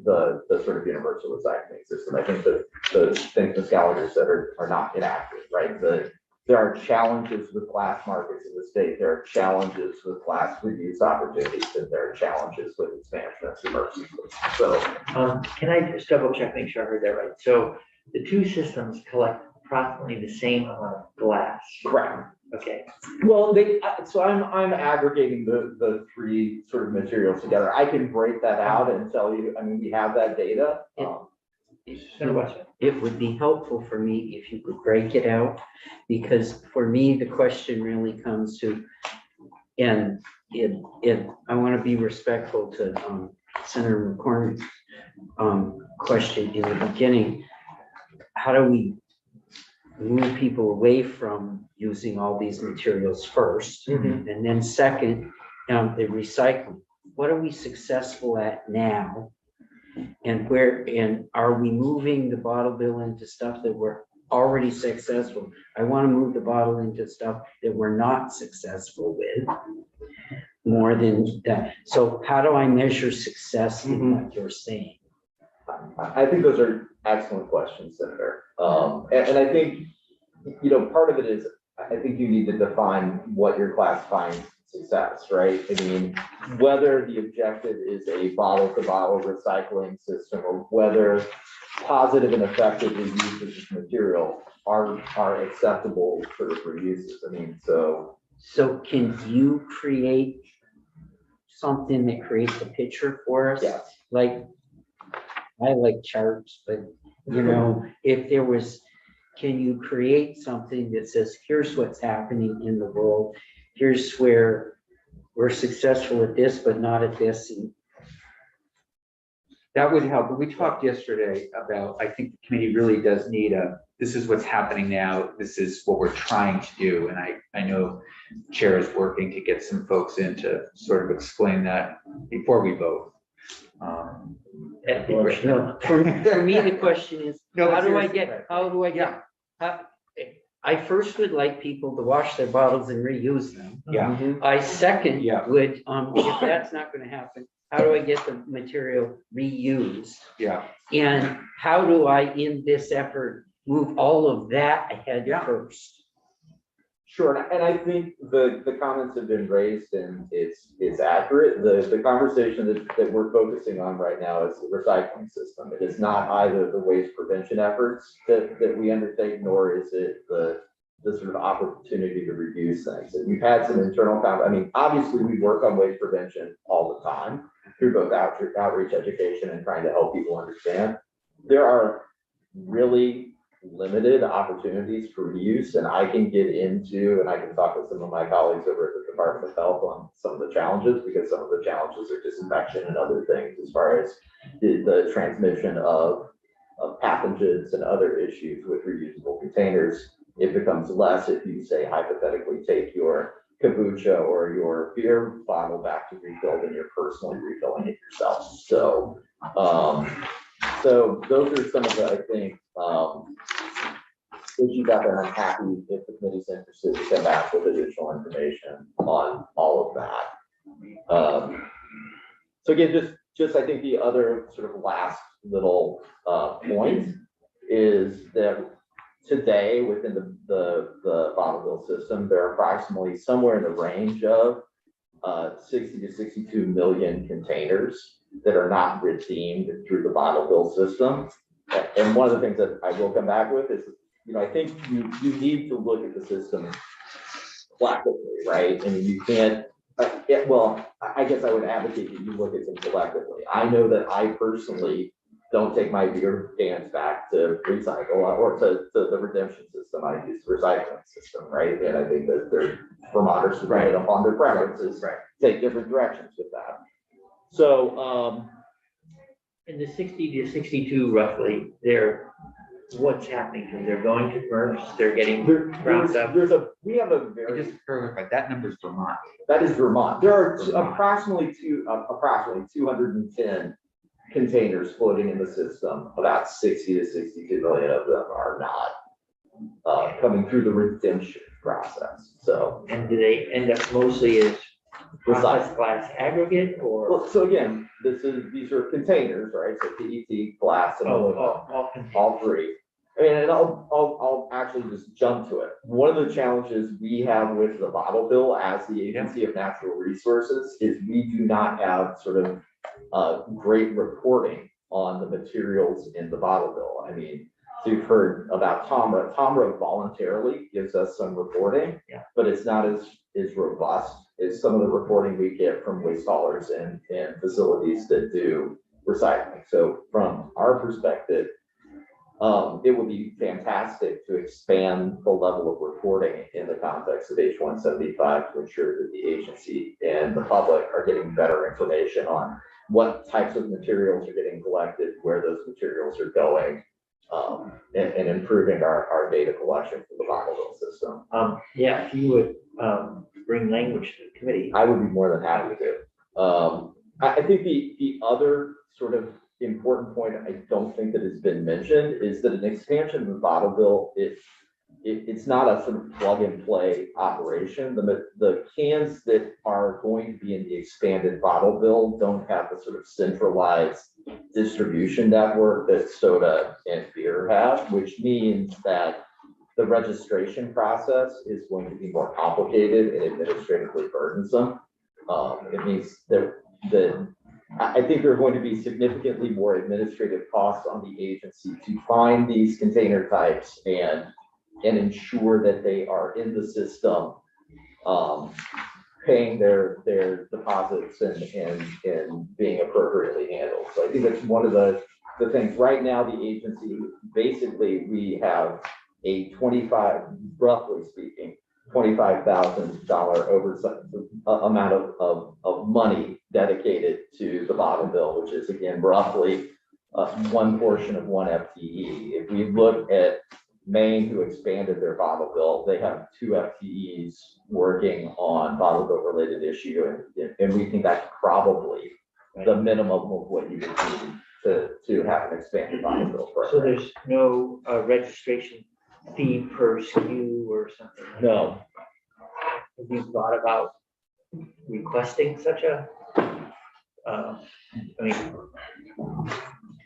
the sort of universal recycling system. I think that the things Ms. Gallagher said are not inaccurate, right? There are challenges with glass markets in the state. There are challenges with glass reuse opportunities, and there are challenges with its management submersively. So, Can I just double check, make sure I heard that right? So the two systems collect approximately the same amount of glass. correct. Okay, Well, so I'm aggregating the three sort of materials together. I can break that out and tell you, I mean, we have that data. Senator Weston. It would be helpful for me if you could break it out, because for me, the question really comes to, and I want to be respectful to Senator McCormick's question in the beginning. How do we move people away from using all these materials first? And then second, the recycling. What are we successful at now? And are we moving the bottle bill into stuff that we're already successful? I want to move the bottle into stuff that we're not successful with more than that. So how do I measure success in what you're saying? I think those are excellent questions, Senator. And I think, part of it is I think you need to define what you're classifying success, right? I mean, whether the objective is a bottle-to-bottle recycling system or whether positive and effective reuses of material are acceptable sort of reuses. I mean, so can you create something that creates a picture for us? yes. Like, I like charts, but you know, if there was, can you create something that says, here's what's happening in the world, here's where we're successful at this, but not at this. And That would help. But we talked yesterday about, I think the committee really does need this is what's happening now. This is what we're trying to do. And I know the Chair is working to get some folks in to sort of explain that before we vote. No, for me, the question is, No, how but do I seriously, get, I first would like people to wash their bottles and reuse them. Yeah. I second Yeah. would, if that's not gonna happen, how do I get the material reused? Yeah. And how do I, in this effort, move all of that ahead Yeah. first? Sure, and I think the comments have been raised and it's accurate. The conversation that we're focusing on right now is the recycling system. It is not either the waste prevention efforts that we undertake, nor is it the sort of opportunity to reduce things. And we've had some internal I mean, obviously we work on waste prevention all the time through both outreach education and trying to help people understand. There are really limited opportunities for reuse, and I can get into, and I can talk with some of my colleagues over at the Department of Health on some of the challenges, because some of the challenges are disinfection and other things as far as the transmission of pathogens and other issues with reusable containers. It becomes less if you say hypothetically take your kombucha or your beer bottle back to refill than you're personally refilling it yourself. So so those are some of the, I think, issues out there. I'm happy if the committee's interested to come back with additional information on all of that. So again, just I think the other sort of last little point is that today within the bottle bill system, there are approximately somewhere in the range of 60 to 62 million containers that are not redeemed through the bottle bill system. And one of the things that I will come back with is, you know, I think you need to look at the system collectively, right? I mean, you can't, well, I guess I would advocate that you look at them collectively. I know that I personally don't take my beer cans back to recycle or to the redemption system. I use the recycling system, right? And I think that their Vermonters, depending upon their preferences, take different directions with that. So, in the 60 to 62 roughly, what's happening? Because they're going to MRFs, they're getting ground up. we have a very, Just clarify, that number's Vermont. that is Vermont. There are Vermont. approximately 210 containers floating in the system. About 60 to 62 million of them are not coming through the redemption process. So, And do they end up mostly as process glass aggregate or? well, so again, these are containers, right? So PET, glass, and all three. I mean, and I'll actually just jump to it. One of the challenges we have with the bottle bill as the Agency of Natural Resources is we do not have sort of great reporting on the materials in the bottle bill. I mean, so you've heard about TOMRA. TOMRA voluntarily gives us some reporting, but it's not as robust as some of the reporting we get from waste haulers and facilities that do recycling. So from our perspective, it would be fantastic to expand the level of reporting in the context of H-175 to ensure that the agency and the public are getting better information on what types of materials are getting collected, where those materials are going, and improving our data collection for the bottle bill system. Yeah, if you would bring language to the committee. I would be more than happy to. I think the other sort of important point I don't think that has been mentioned is that an expansion of the bottle bill, it's not a sort of plug and play operation. The cans that are going to be in the expanded bottle bill don't have the sort of centralized distribution network that soda and beer have, which means that the registration process is going to be more complicated and administratively burdensome. It means I think there are going to be significantly more administrative costs on the agency to find these container types and ensure that they are in the system, paying their deposits and being appropriately handled. So I think that's one of the things. Right now, the agency, basically, we have a roughly speaking, $25,000 oversight amount of money dedicated to the bottle bill, which is again roughly one portion of one FTE. If we look at Maine, who expanded their bottle bill, they have 2 FTEs working on bottle bill related issue, and we think that's probably the minimum of what you would need to have an expanded bottle bill program. So there's no registration fee per SKU or something? No. Have you thought about requesting such a, I mean, all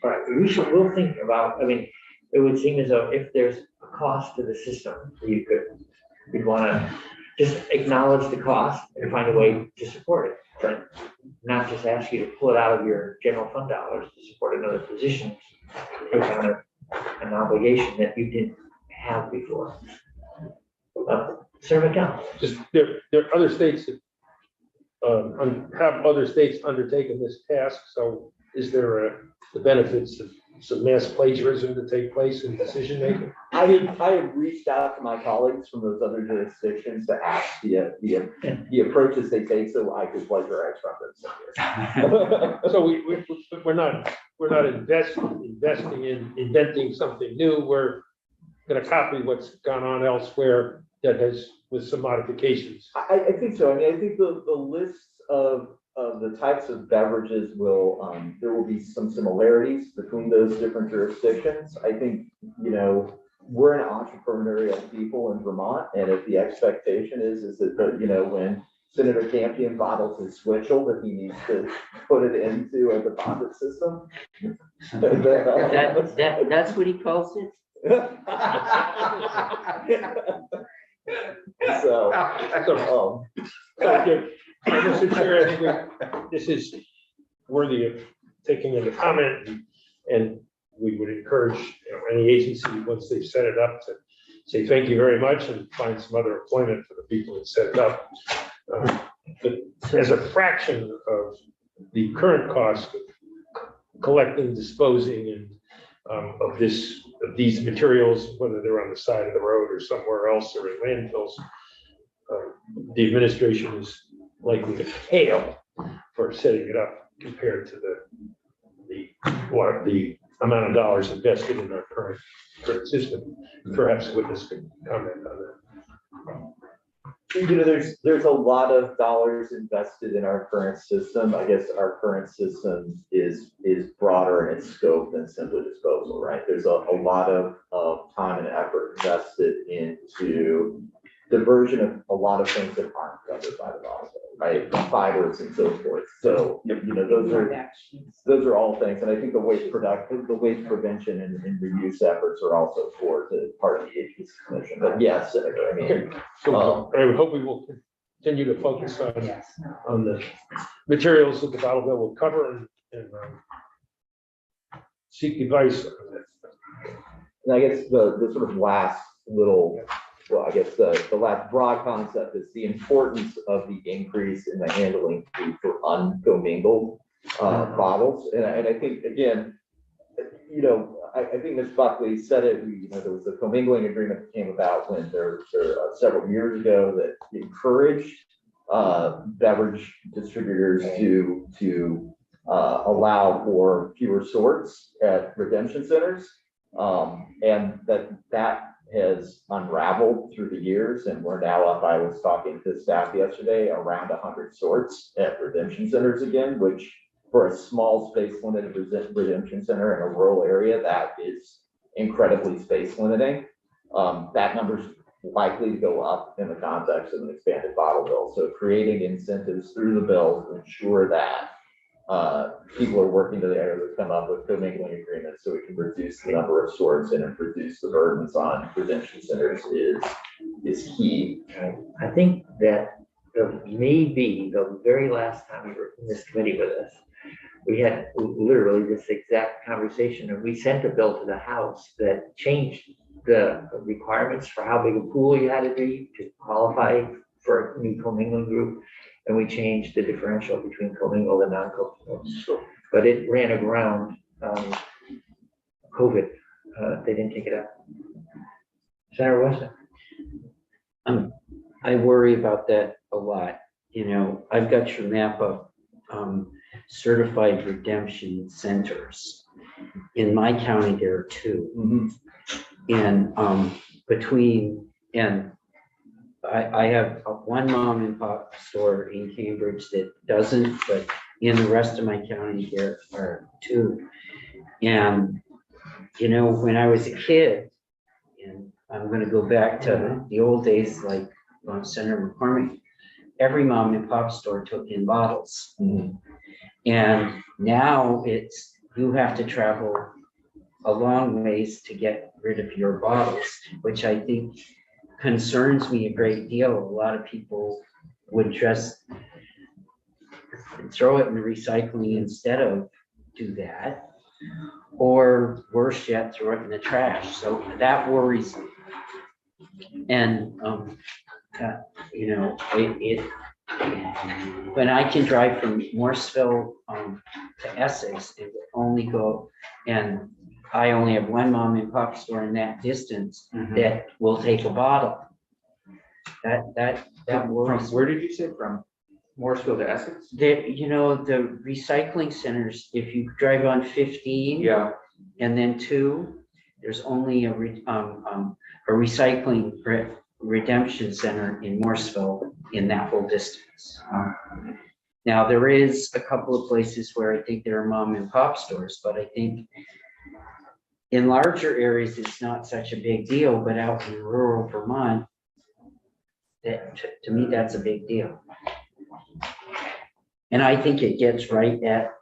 right, we'll think about, I mean, it would seem as though if there's a cost to the system, you'd want to just acknowledge the cost and find a way to support it, but not just ask you to pull it out of your general fund dollars to support another position, take on an obligation that you didn't have before. Serve account. Just there are other states that have other states undertaken this task. So is there the benefits of some mass plagiarism to take place in decision making? I have reached out to my colleagues from those other jurisdictions to ask the approaches they take so I could plagiarize from them. So we're not investing in inventing something new. We're going to copy what's gone on elsewhere that has with some modifications. I think so. I mean, I think the lists of the types of beverages there will be some similarities between those different jurisdictions. I think, we're an entrepreneurial people in Vermont, and if the expectation is that, when Senator Campion bottles his switchel, that he needs to put it into a deposit system. That's what he calls it? Mr. Chair, I think this is worthy of taking into comment, and we would encourage any agency, once they've set it up, to say thank you very much and find some other employment for the people that set it up. But as a fraction of the current cost of collecting, disposing, and of these materials, whether they're on the side of the road or somewhere else or in landfills, the administration is likely to pale for setting it up compared to the amount of dollars invested in our current system. Perhaps witness can comment on that. There's a lot of dollars invested in our current system. I guess our current system is broader in its scope than simply disposal, right? There's a lot of time and effort invested into diversion of a lot of things that aren't covered by the law, right? Fibers and so forth. So, those are all things. And I think the waste prevention and reuse efforts are also part of the agency's commission. But yes, Senator, I mean. So I hope we will continue to focus on the materials that the bottle bill will cover and seek advice on that. And I guess the sort of last little, I guess the last broad concept is the importance of the increase in the handling fee for uncommingled bottles. And I think, again, I think Ms. Buckley said it, there was a commingling agreement that came about when there several years ago that encouraged beverage distributors to allow for fewer sorts at redemption centers. And that has unraveled through the years, and we're now up, I was talking to staff yesterday, around 100 sorts at redemption centers again, which for a small space limited redemption center in a rural area, that is incredibly space limiting. That number's likely to go up in the context of an expanded bottle bill. So creating incentives through the bill to ensure that people are working together to come up with commingling agreements so we can reduce the number of sorts and reduce the burdens on prevention centers is key. I think that maybe the very last time we were in this committee with us, we had literally this exact conversation, and we sent a bill to the House that changed the requirements for how big a pool you had to be to qualify for a new commingling group. And we changed the differential between commingled and non-commingled. But it ran aground COVID. They didn't take it up. Senator Weston? I worry about that a lot. You know, I've got your map of certified redemption centers. In my county, there are 2. And I have one mom and pop store in Cambridge that doesn't, but in the rest of my county, there are 2. And, you know, when I was a kid, and I'm going to go back to the old days, like on Senator McCormick, every mom and pop store took in bottles. And now you have to travel a long ways to get rid of your bottles, which I think concerns me a great deal. A lot of people would just throw it in the recycling instead of do that, or worse yet, throw it in the trash. So that worries me. And you know, when I can drive from Morrisville to Essex, it would only go, and I only have one mom and pop store in that distance that will take a bottle. That worries. Where did you say from? Morrisville to Essex? You know, the recycling centers, if you drive on 15 and then 2, there's only a recycling redemption center in Morrisville in that whole distance. Now, there is a couple of places where I think there are mom and pop stores, but I think in larger areas, it's not such a big deal, but out in rural Vermont, to me, that's a big deal. And I think it gets right at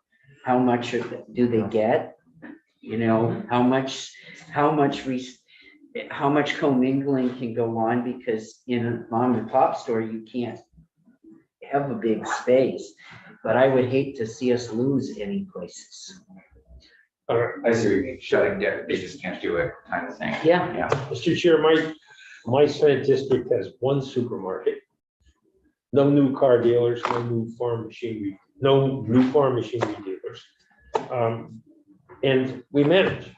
how much do they get? You know, how much commingling can go on, because in a mom and pop store, you can't have a big space, but I would hate to see us lose any places. I see what you mean, shutting down, they just can't do it kind of thing. Yeah. Mr. Chair, my Senate district has 1 supermarket, no new car dealers, no new farm machinery dealers. And we manage.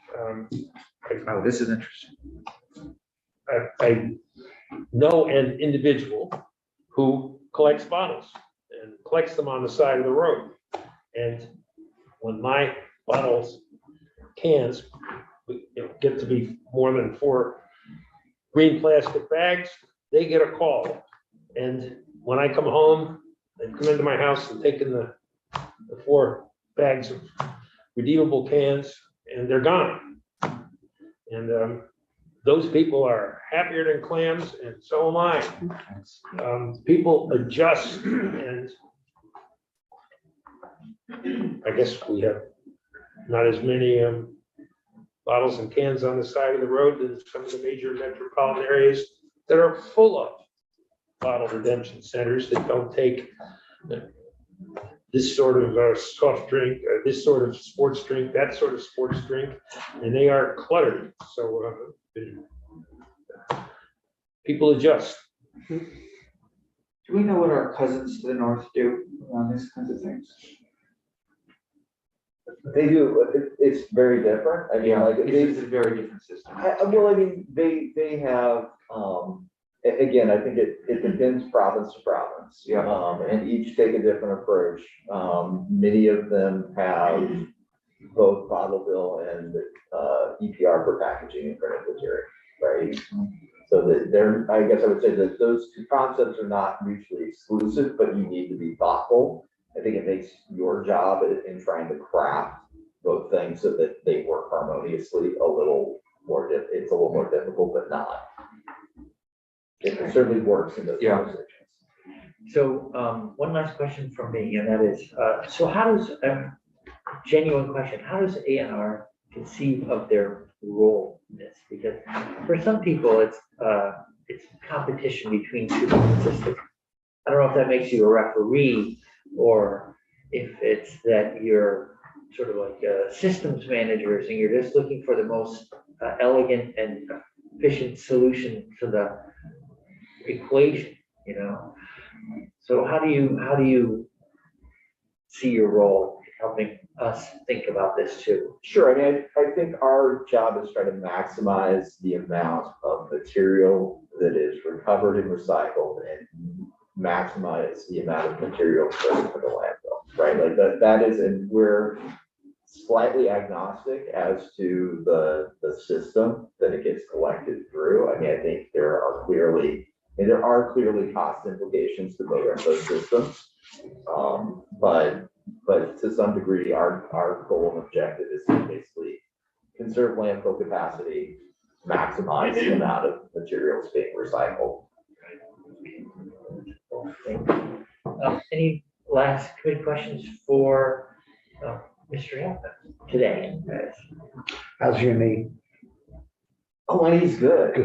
Oh, this is interesting. I know an individual who collects bottles and collects them on the side of the road. And when my cans get to be more than 4 green plastic bags, they get a call. And when I come home, they come into my house and take in the 4 bags of redeemable cans, and they're gone. And those people are happier than clams, and so am I. People adjust, and I guess we have not as many bottles and cans on the side of the road as some of the major metropolitan areas that are full of bottle redemption centers that don't take this sort of soft drink, this sort of sports drink, that sort of sports drink, and they are cluttered. So people adjust. Do we know what our cousins to the north do on these kinds of things? They do, it's very different. I mean, like, It's a very different system. well, I mean, they have, again, I think it depends province to province. And each take a different approach. Many of them have both bottle bill and EPR for packaging and printed material, right? So that I guess I would say that those 2 concepts are not mutually exclusive, but you need to be thoughtful. I think it makes your job in trying to craft both things so that they work harmoniously a little more, it's a little more difficult, but not. It certainly works in those conversations. So, one last question from me, and that is, so how does, genuine question, how does A&R conceive of their role in this? Because for some people, it's competition between two different systems. I don't know if that makes you a referee, or if it's that you're sort of like systems managers and you're just looking for the most elegant and efficient solution to the equation, you know? So how do you see your role in helping us think about this too? Sure, I mean, I think our job is try to maximize the amount of material that is recovered and recycled and maximize the amount of material going to the landfill, right? Like that is, and we're slightly agnostic as to the system that it gets collected through. I mean, I think there are clearly cost implications to both of those systems. But to some degree, our goal and objective is to basically conserve landfill capacity, maximize the amount of materials being recycled. Any last good questions for Mr. Chapman today? How's your knee? Oh, and he's good.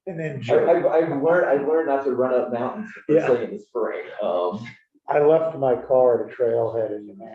And then I've learned not to run up mountains, say in the spring. I left my car at a trailhead in New Hampshire.